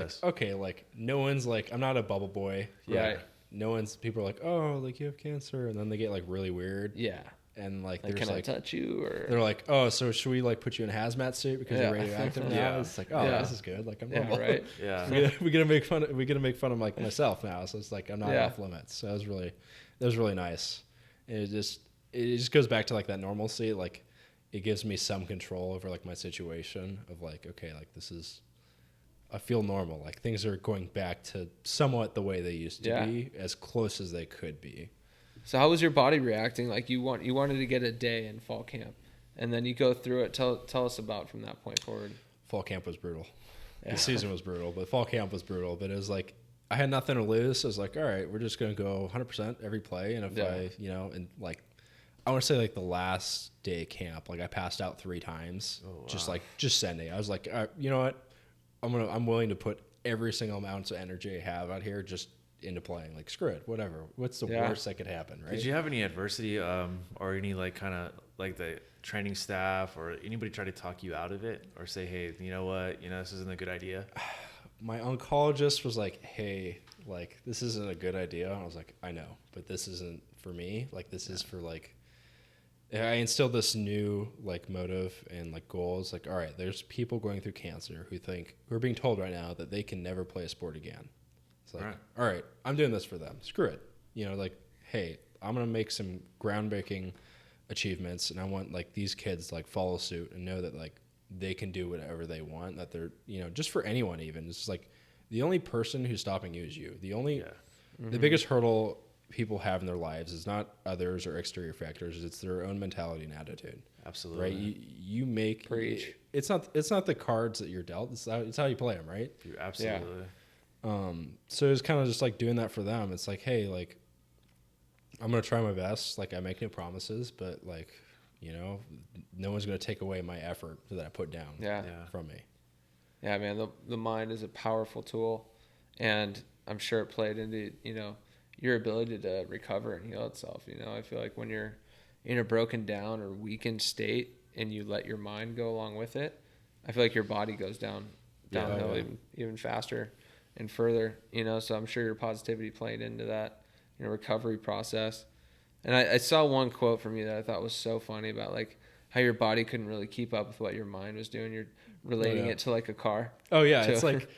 no one's I'm not a bubble boy. Right. No one's, people are oh, you have cancer, and then they get really weird. Yeah. And can I touch you? Or they're oh, so should we put you in a hazmat suit because you're radioactive now? Yeah. It's this is good. I'm normal. right. Yeah. we gotta make fun of myself now. So it's I'm not off limits. So that was really nice. And it just goes back to that normalcy. It gives me some control over my situation of okay, this is, I feel normal. Things are going back to somewhat the way they used to be, as close as they could be. So how was your body reacting? You wanted to get a day in fall camp, and then you go through it. Tell us about from that point forward. Fall camp was brutal. The season was brutal, but fall camp was brutal. But it was I had nothing to lose. So I was all right, we're just gonna go 100% every play. And if I want to say the last day of camp, I passed out 3 times. Oh, wow. Just sending. I was you know what, I'm willing to put every single ounce of energy I have out here just into playing. Screw it, whatever. What's the worst that could happen, right? Did you have any adversity or any kind of the training staff or anybody try to talk you out of it or say, hey, you know what, this isn't a good idea? My oncologist was hey, this isn't a good idea. And I was I know, but this isn't for me. This is for I instilled this new motive and goals. All right, there's people going through cancer who are being told right now that they can never play a sport again. It's all right, I'm doing this for them. Screw it. Hey, I'm going to make some groundbreaking achievements, and I want these kids follow suit and know that they can do whatever they want, that they're, just for anyone even. It's the only person who's stopping you is you. The biggest hurdle people have in their lives is not others or exterior factors. It's their own mentality and attitude. Absolutely. Right. You make Preach. It's not the cards that you're dealt. It's how you play them. Right. You're absolutely. So it's kind of just like doing that for them. It's like, hey, like, I'm going to try my best. Like, I make no promises, but like, you know, no one's going to take away my effort that I put down from me. Yeah, man, the mind is a powerful tool, and I'm sure it played into, you know, your ability to recover and heal itself. You know, I feel like when you're in a broken down or weakened state and you let your mind go along with it, I feel like your body goes downhill even faster and further, you know. So I'm sure your positivity played into that, you know, recovery process. And I saw one quote from you that I thought was so funny about like how your body couldn't really keep up with what your mind was doing. You're relating it to like a car. Oh yeah, it's like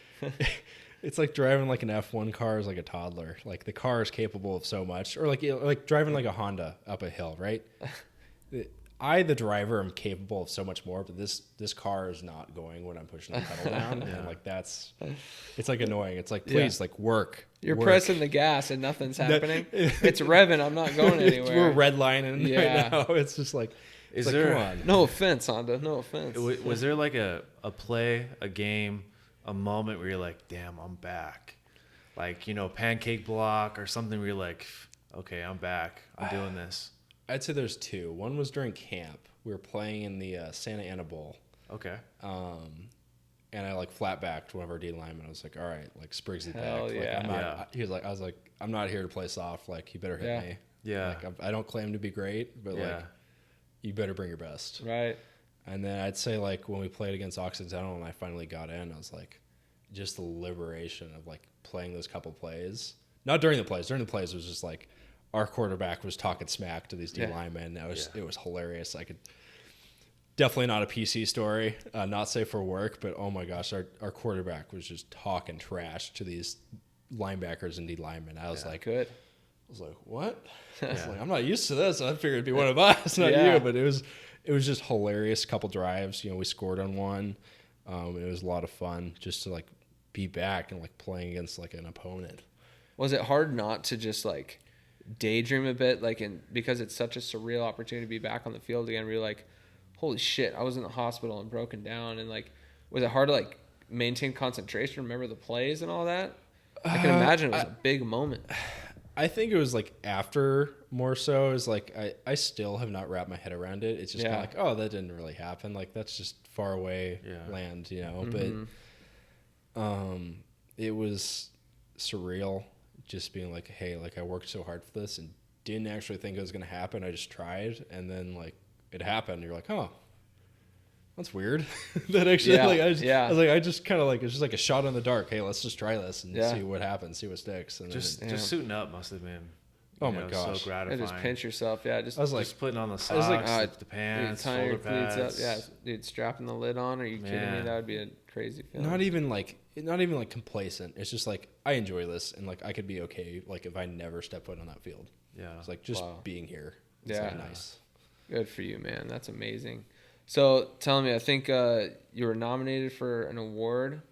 it's like driving like an F1 car is like a toddler. Like the car is capable of so much, or like driving like a Honda up a hill, right? The driver, am capable of so much more, but this car is not going when I'm pushing the pedal down. And like it's like annoying. It's like, please, like work. You're pressing the gas and nothing's happening. It's revving. I'm not going anywhere. We're redlining right now. It's just like, Is like, there come on. No offense, Honda. No offense. Was there like a play, a game, a moment where you're like, damn, I'm back? Like, you know, pancake block or something where you're like, okay, I'm back. I'm doing this. I'd say there's two. One was during camp. We were playing in the Santa Ana Bowl. Okay. And I like flat backed one of our D linemen. I was like, all right, like Spriggs is back. Hell Like, yeah. I'm not, he was like, I was like, I'm not here to play soft. Like, you better hit me. Yeah. Like, I don't claim to be great, but like, you better bring your best. Right. And then I'd say like when we played against Occidental and I finally got in, I was like, just the liberation of like playing those couple plays. Not during the plays. During the plays, it was just like our quarterback was talking smack to these D linemen. It was hilarious. I could definitely not a PC story, not safe for work, but oh my gosh, our quarterback was just talking trash to these linebackers and D linemen. I was like, good. I was like, what? I was like, I'm not used to this. I figured it'd be one of us, not you. But it was just hilarious. Couple drives, you know, we scored on one. It was a lot of fun just to like be back and like playing against like an opponent. Was it hard not to just like daydream a bit, like because it's such a surreal opportunity to be back on the field again? Where you're like, holy shit, I was in the hospital and broken down, and like, was it hard to like maintain concentration, remember the plays and all that? I can imagine it was a big moment. I think it was like after more so. It was like I still have not wrapped my head around it. It's just kind of like, oh, that didn't really happen. Like that's just far away land, you know. Mm-hmm. But it was surreal, just being like, hey, like I worked so hard for this and didn't actually think it was gonna happen. I just tried, and then like it happened. You're like, oh, that's weird. That actually, I just kind of like, it's just like a shot in the dark. Hey, let's just try this and see what happens, see what sticks. And just suiting up must have been, my gosh, so gratifying. Just pinch yourself, I was like, just putting on the socks, the pants, tying your shoulder cleats pads. up, dude, strapping the lid on. Are you kidding me? That would be a crazy feeling. Not even like complacent. It's just like I enjoy this, and like I could be okay, like if I never step foot on that field. Yeah, it's like just being here. It's like nice. Good for you, man. That's amazing. So, tell me, I think you were nominated for an award,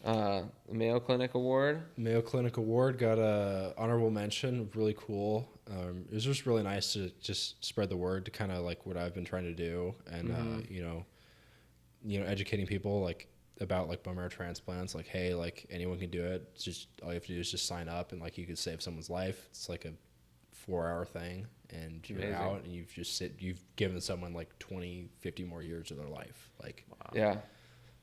the Mayo Clinic Award. Mayo Clinic Award, got a honorable mention. Really cool. It was just really nice to just spread the word to kind of like what I've been trying to do, and you know, educating people like about like bone marrow transplants. Like, hey, like anyone can do it. It's just all you have to do is just sign up, and like you could save someone's life. It's like a 4-hour thing, and you're out, and you've given someone like 20, 50 more years of their life. Like, wow. Yeah.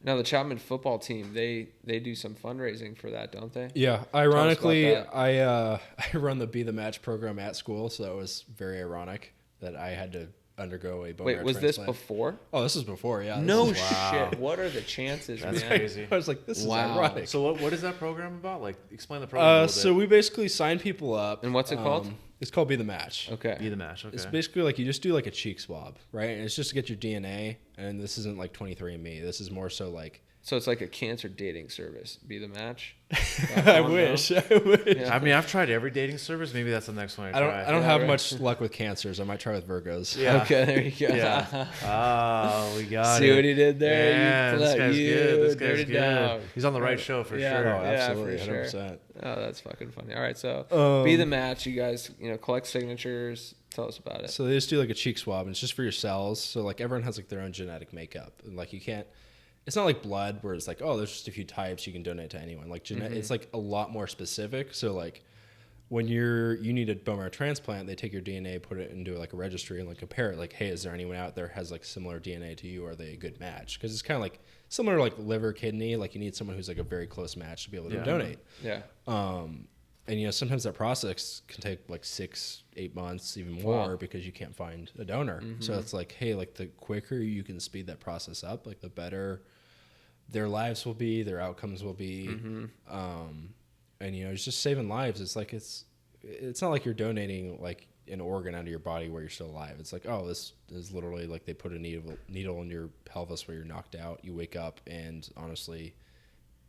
Now the Chapman Football team, they do some fundraising for that, don't they? Yeah. Ironically, I run the Be the Match program at school, so it was very ironic that I had to undergo a bone marrow was transplant. this before? Oh, this was before, yeah. No shit. What are the chances, That's man? crazy. I was like, this is ironic. So what is that program about? Like, explain the program a little bit. So we basically sign people up. And what's it called? It's called Be the Match. Okay. Be the Match, okay. It's basically like you just do like a cheek swab, right? And it's just to get your DNA, and this isn't like 23andMe. This is more so like So it's like a cancer dating service. Be the match. I wish. Yeah. I mean, I've tried every dating service. Maybe that's the next one I try. I don't have much luck with cancers. I might try with Virgos. Yeah. Okay, there you go. Yeah. Oh, we got See it. what he did there? Yeah, You this let guy's you good. This dirty guy's good. dog. He's on the right show for Yeah. sure. Oh, absolutely, for sure. 100%. Oh, that's fucking funny. All right, so be the match. You guys, collect signatures. Tell us about it. So they just do like a cheek swab, and it's just for your cells. So like everyone has like their own genetic makeup, and like you can't. It's not like blood where it's like, oh, there's just a few types you can donate to anyone. Like it's like a lot more specific. So like when you need a bone marrow transplant, they take your DNA, put it into like a registry, and like compare it. Like, hey, is there anyone out there has like similar DNA to you? Are they a good match? Because it's kind of like similar to like liver, kidney. Like you need someone who's like a very close match to be able to donate. Yeah. And sometimes that process can take like 6-8 months, even more, because you can't find a donor. So it's like, hey, like the quicker you can speed that process up, like the better their lives will be, their outcomes will be. And it's just saving lives. It's like it's not like you're donating like an organ out of your body where you're still alive. It's like, oh, this is literally like they put a needle in your pelvis where you're knocked out. You wake up and honestly,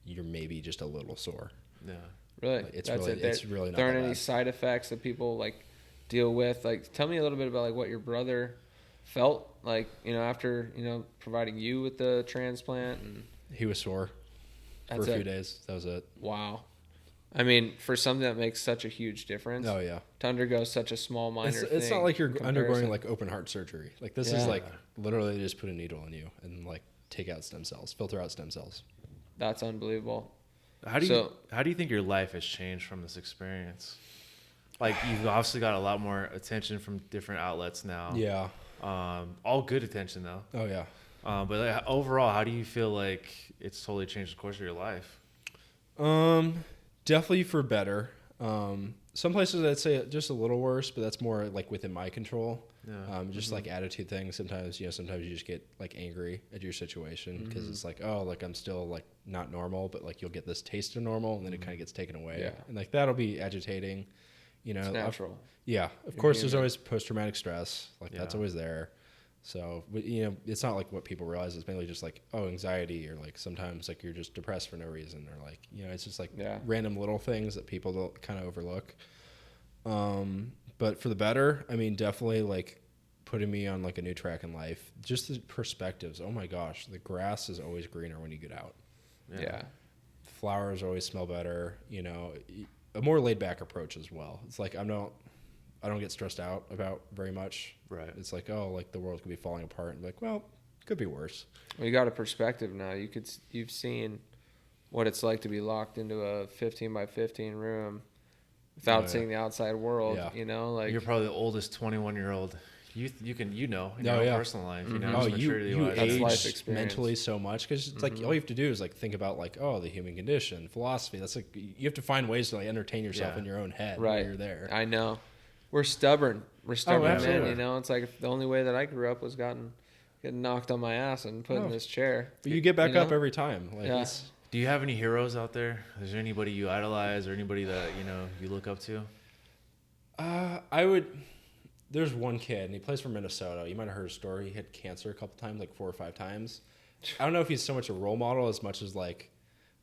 you're maybe just a little sore. Yeah. Really? Like, it's really not there aren't that any bad. side effects that people like deal with. Like, tell me a little bit about like what your brother felt like, after providing you with the transplant. And He was sore for a few days. That was it. Wow. I mean, for something that makes such a huge difference. Oh yeah. To undergo such a small minor thing. It's not like you're in undergoing comparison. like open heart surgery. Like this is like literally they just put a needle in you and like take out stem cells, filter out stem cells. That's unbelievable. How do you think your life has changed from this experience? Like you've obviously got a lot more attention from different outlets now. Yeah. All good attention though. Oh yeah. But like, overall, how do you feel like it's totally changed the course of your life? Definitely for better. Some places I'd say just a little worse, but that's more like within my control. Yeah. Just like attitude things. Sometimes you just get like angry at your situation because it's like, oh, like I'm still like not normal, but like you'll get this taste of normal and then it kind of gets taken away. Yeah. And like that'll be agitating, It's natural. Yeah. Of course, there's always post-traumatic stress. Like that's always there. So, it's not like what people realize. It's mainly just like, oh, anxiety, or like sometimes like you're just depressed for no reason, or like, it's just like random little things that people don't kind of overlook. But for the better, I mean, definitely like putting me on like a new track in life. Just the perspectives. Oh my gosh, the grass is always greener when you get out. Yeah. Flowers always smell better. A more laid back approach as well. It's like I don't get stressed out about very much. Right. It's like, oh, like the world could be falling apart, and like, well, could be worse. Well, you got a perspective now. You've seen what it's like to be locked into a 15 by 15 room without seeing the outside world. Yeah. Like you're probably the oldest 21-year-old. You can in your own personal life. You age life experience. mentally so much because it's like all you have to do is like think about like, oh, the human condition, philosophy. That's like you have to find ways to like entertain yourself in your own head while you're there. I know. We're stubborn. We're stubborn absolutely. men. It's like the only way that I grew up was getting knocked on my ass and put in this chair. But you get back up every time. Like Do you have any heroes out there? Is there anybody you idolize or anybody that you look up to? There's one kid, and he plays for Minnesota. You might have heard his story. He had cancer a couple times, like 4 or 5 times. I don't know if he's so much a role model as much as like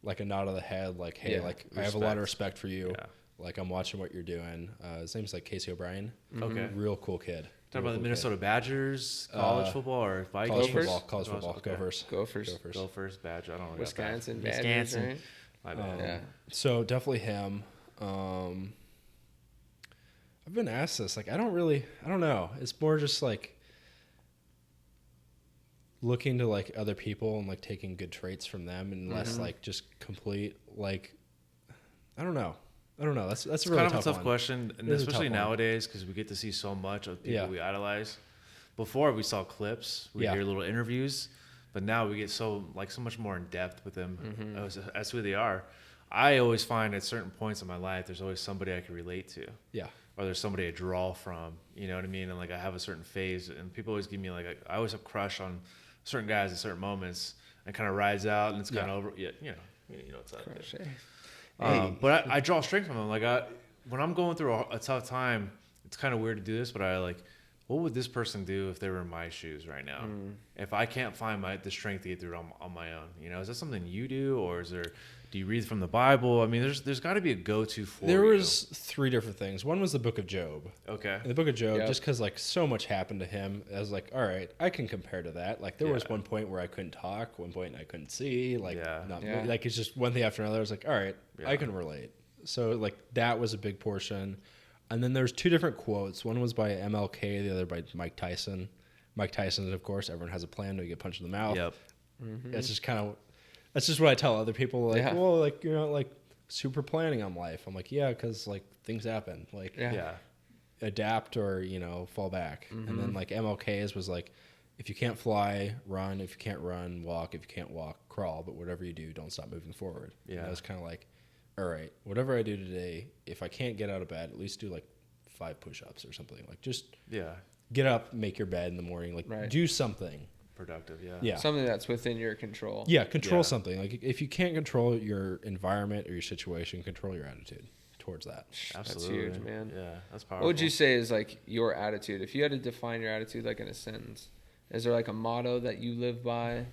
a nod of the head, like, hey, like I have a lot of respect for you. Yeah. Like I'm watching what you're doing. His name's like Casey O'Brien. Okay. Real cool kid. Talking about the Minnesota Badgers, college football, or Vikings? College football. Okay. Gophers. Badger. I don't know. Wisconsin. Badgers, right? My bad. So definitely him. I've been asked this. Like, I don't know. It's more just like looking to like other people and like taking good traits from them and less like just complete like, I don't know. That's a really kind of a tough question, and especially nowadays because we get to see so much of people we idolize. Before we saw clips, we hear little interviews, but now we get so much more in depth with them as who they are. I always find at certain points in my life, there's always somebody I can relate to. Yeah. Or there's somebody I draw from. You know what I mean? And like I have a certain phase, and people always give me like I always have a crush on certain guys at certain moments, and kind of rides out, and it's kind of over. Yeah, it's that. Crush, But I draw strength from them. Like when I'm going through a tough time, it's kind of weird to do this, but I like what would this person do if they were in my shoes right now? If I can't find the strength to get through it on my own, is that something you do, or do you read from the Bible? I mean, there's got to be a go-to for There was 3 different things. One was the book of Job. Okay. In the book of Job, just because like so much happened to him, I was like, all right, I can compare to that. Like there was one point where I couldn't talk, one point I couldn't see, like like it's just one thing after another. I was like, all right, I can relate. So like that was a big portion. And then there's 2 different quotes. One was by MLK, the other by Mike Tyson. Mike Tyson, of course, everyone has a plan to get punched in the mouth. Yep. That's just what I tell other people. Like, well, like you're not like super planning on life. I'm like, yeah, because like things happen. Like, adapt or fall back. And then like MLK's was like, if you can't fly, run. If you can't run, walk. If you can't walk, crawl. But whatever you do, don't stop moving forward. Yeah, and I was kind of like, all right, whatever I do today, if I can't get out of bed, at least do like 5 push-ups or something. Like just get up, make your bed in the morning. Like do something productive. Yeah, something that's within your control. Yeah, control something. Like if you can't control your environment or your situation, control your attitude towards that. Absolutely. That's huge, man. Yeah, that's powerful. What would you say is like your attitude? If you had to define your attitude like in a sentence, is there like a motto that you live by?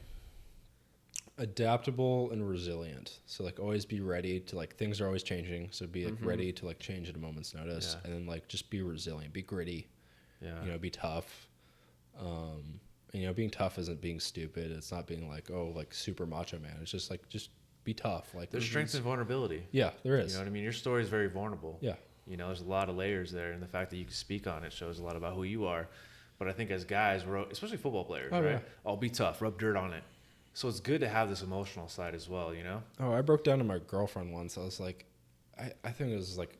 Adaptable and resilient. So like always be ready to like things are always changing. So be like ready to like change at a moment's notice, and then like just be resilient, be gritty. Yeah. Be tough. Being tough isn't being stupid. It's not being like like super macho man. It's just like just be tough. Like there's strength and vulnerability. Yeah, there is. You know what I mean? Your story is very vulnerable. Yeah. There's a lot of layers there, and the fact that you can speak on it shows a lot about who you are. But I think as guys, especially football players, right? Yeah. I'll be tough, rub dirt on it. So it's good to have this emotional side as well, Oh, I broke down to my girlfriend once. I was like, I think it was like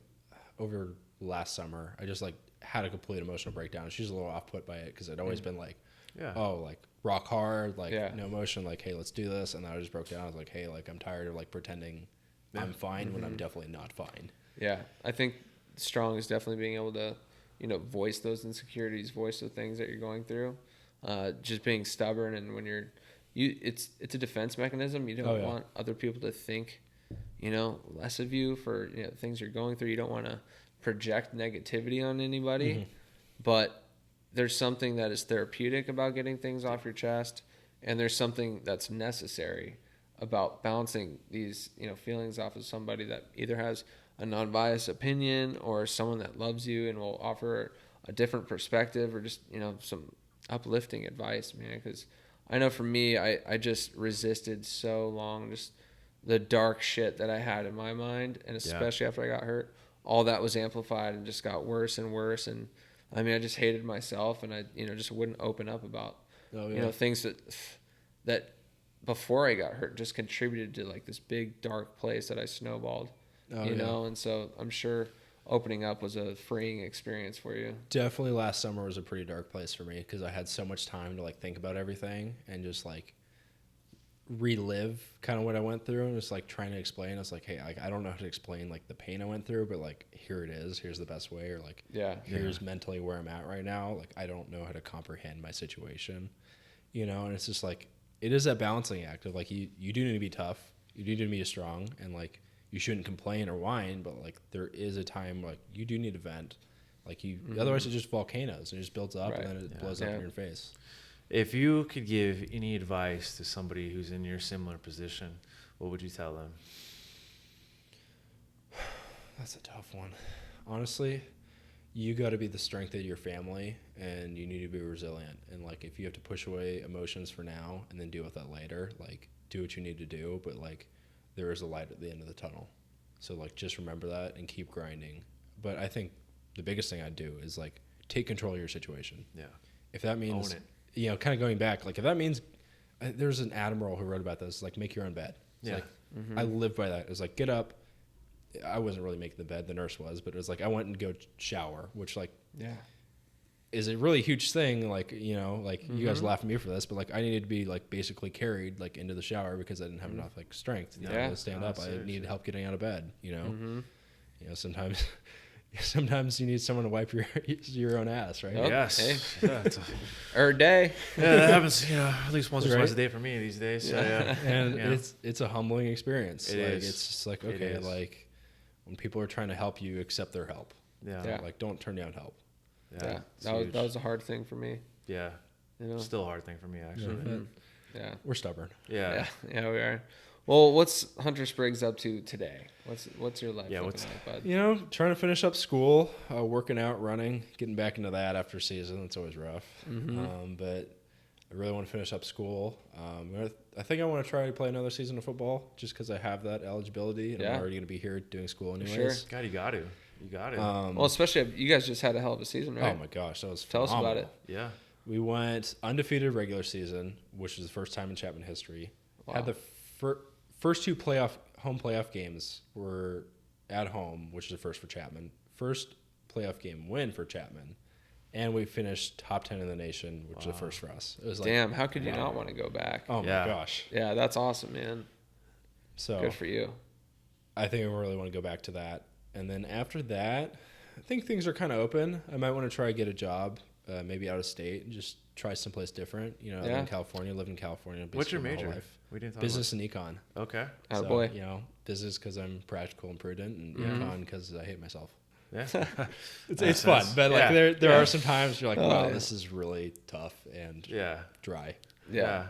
over last summer. I just like had a complete emotional breakdown. She's a little off put by it because I'd always been like, like rock hard, like no emotion, like, hey, let's do this. And then I just broke down. I was like, hey, like I'm tired of like pretending I'm fine when I'm definitely not fine. Yeah, I think strong is definitely being able to, voice those insecurities, voice the things that you're going through. Just being stubborn, and when it's a defense mechanism. You don't want other people to think, less of you for things you're going through. You don't want to project negativity on anybody, but there's something that is therapeutic about getting things off your chest, and there's something that's necessary about bouncing these feelings off of somebody that either has a non-biased opinion or someone that loves you and will offer a different perspective or just some uplifting advice, man. Because I know for me, I just resisted so long, just the dark shit that I had in my mind, and especially after I got hurt, all that was amplified and just got worse and worse. And I mean, I just hated myself, and I just wouldn't open up about things that before I got hurt just contributed to like this big dark place that I snowballed. And so I'm sure opening up was a freeing experience for you. Definitely last summer was a pretty dark place for me because I had so much time to like think about everything and just like relive kind of what I went through and just like trying to explain. I was like, hey, I don't know how to explain like the pain I went through, but like here it is, here's the best way, or like here's mentally where I'm at right now. Like I don't know how to comprehend my situation, and it's just like it is that balancing act of like you do need to be tough, you do need to be strong, and like you shouldn't complain or whine, but like there is a time like you do need to vent. Like otherwise it's just volcanoes. It just builds up and then it blows up in your face. If you could give any advice to somebody who's in your similar position, what would you tell them? That's a tough one. Honestly, you got to be the strength of your family, and you need to be resilient. And like if you have to push away emotions for now and then deal with that later, like do what you need to do, but like there is a light at the end of the tunnel. So like just remember that and keep grinding. But I think the biggest thing I'd do is like take control of your situation. Yeah. If that means, kind of going back, like if that means, there's an admiral who wrote about this, like make your own bed. It's like, I live by that. It was like, get up. I wasn't really making the bed, the nurse was, but it was like, I went and go shower, which like, is a really huge thing. Like, you guys laugh at me for this, but like I needed to be like basically carried like into the shower because I didn't have enough like strength to stand up. I needed help getting out of bed, sometimes you need someone to wipe your own ass, right? Oh, yes. Hey. Or a day. Yeah, that happens, at least once or twice a day for me these days. So, And it's a humbling experience. It is. It's just like, okay, like when people are trying to help you, accept their help. Yeah. Like don't turn down help. It's that was a hard thing for me. Yeah. You know? Still a hard thing for me, actually. Yeah. We're stubborn. Yeah. Yeah, we are. Well, what's Hunter Spriggs up to today? What's your life looking like, bud? You know, trying to finish up school, working out, running, getting back into that after season. It's always rough. But I really want to finish up school. I think I want to try to play another season of football just because I have that eligibility and I'm already going to be here doing school anyways. Sure. God, you got to. Well, especially if you guys just had a hell of a season, right? Oh my gosh, that was Tell phenomenal. us about it. Yeah. We went undefeated regular season, which was the first time in Chapman history. Wow. Had the first two home playoff games were at home, which is the first for Chapman. First playoff game win for Chapman. And we finished top 10 in the nation, which is the first for us. It was like, damn, how could you not want to go back? oh my gosh. Yeah, that's awesome, man. So Good for you. I think I really want to go back to that. And then after that, I think things are kind of open. I might want to try to get a job, maybe out of state, and just try someplace different. You know, I live in California, lived in California. What's your basically my whole major? life. We didn't talk Business and econ. Okay. Oh, So, boy. you know, business because I'm practical and prudent, and econ because I hate myself. Yeah. It's fun, but like there are some times you're like, wow, yeah. this is really tough and dry. Yeah.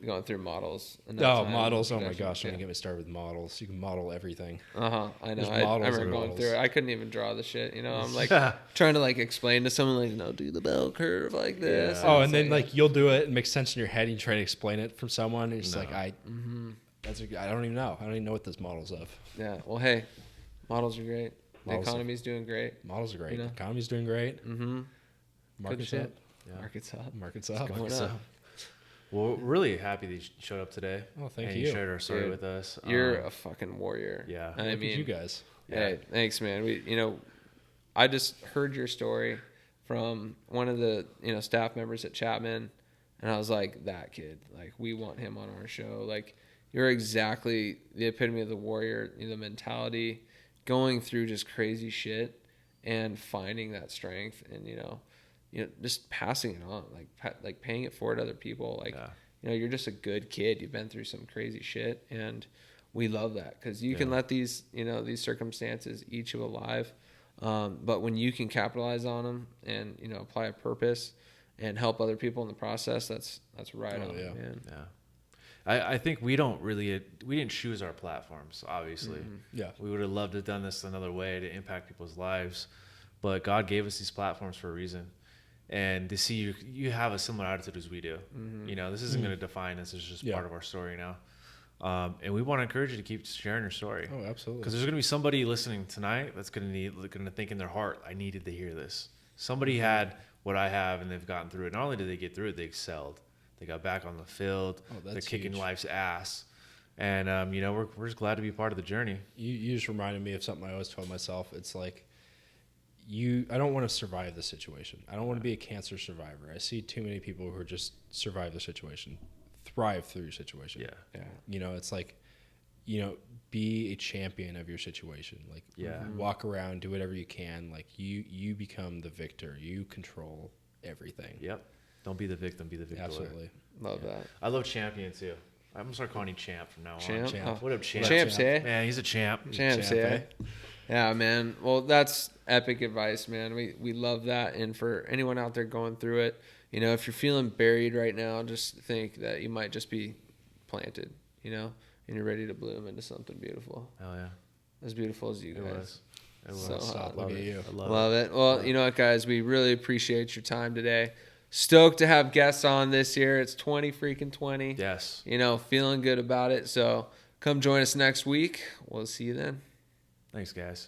Going through models. Models. Oh my gosh, don't get me started with models. You can model everything. I know. There's I models remember and going models. through it. I couldn't even draw the shit. You know, I'm like trying to like explain to someone like, no, do the bell curve like this. Yeah. Oh, and then like you'll do it. It makes sense in your head. And you try to explain it from someone. And you're just like, I don't even know. I don't even know what this model's of. Yeah. Well, hey, models are great. Models The economy's doing great. Models are great. You know? Economy's doing great. Mm-hmm. Market's Good up. shit. Market's up. Market's up. Going up. Well, we're really happy that you showed up today. Oh, thank and you. You shared our story Dude, with us. You're a fucking warrior. Yeah. I Look at mean, you guys. Hey, thanks, man. I just heard your story from one of the, staff members at Chapman, and I was like, that kid, like, we want him on our show. Like, you're exactly the epitome of the warrior, the mentality, going through just crazy shit and finding that strength and, just passing it on, like paying it forward to other people. Like, you're just a good kid. You've been through some crazy shit, and we love that because you can let these circumstances eat you alive. But when you can capitalize on them and, apply a purpose and help other people in the process, that's right on, man. Yeah. I think we didn't choose our platforms, obviously. Mm-hmm. Yeah. We would have loved to have done this another way to impact people's lives, but God gave us these platforms for a reason. And to see you have a similar attitude as we do. Mm-hmm. This isn't going to define us. It's just part of our story now. And we want to encourage you to keep sharing your story. Oh, absolutely. Because there's going to be somebody listening tonight that's going to think in their heart, I needed to hear this. Somebody had what I have, and they've gotten through it. Not only did they get through it, they excelled. They got back on the field. They're kicking life's ass. And, we're just glad to be part of the journey. You just reminded me of something I always told myself. It's like, I don't want to survive the situation. I don't want to be a cancer survivor. I see too many people who just survive the situation, thrive through your situation. Yeah. It's like, be a champion of your situation. Like, walk around, do whatever you can. Like, you become the victor. You control everything. Yep. Don't be the victim, be the victor. Absolutely. Love that. I love champion too. I'm gonna start calling you champ from now on. Champ? Champ. What up, champ? Champs, eh? Man, he's a champ. Champs, yeah. Yeah, man. Well, that's epic advice, man. We love that. And for anyone out there going through it, if you're feeling buried right now, just think that you might just be planted, and you're ready to bloom into something beautiful. Hell yeah. As beautiful as you guys. It was. So hot. Look at you. I Love it. Well, you know what, guys? We really appreciate your time today. Stoked to have guests on this year. It's 2020. Yes. Feeling good about it. So come join us next week. We'll see you then. Thanks, guys.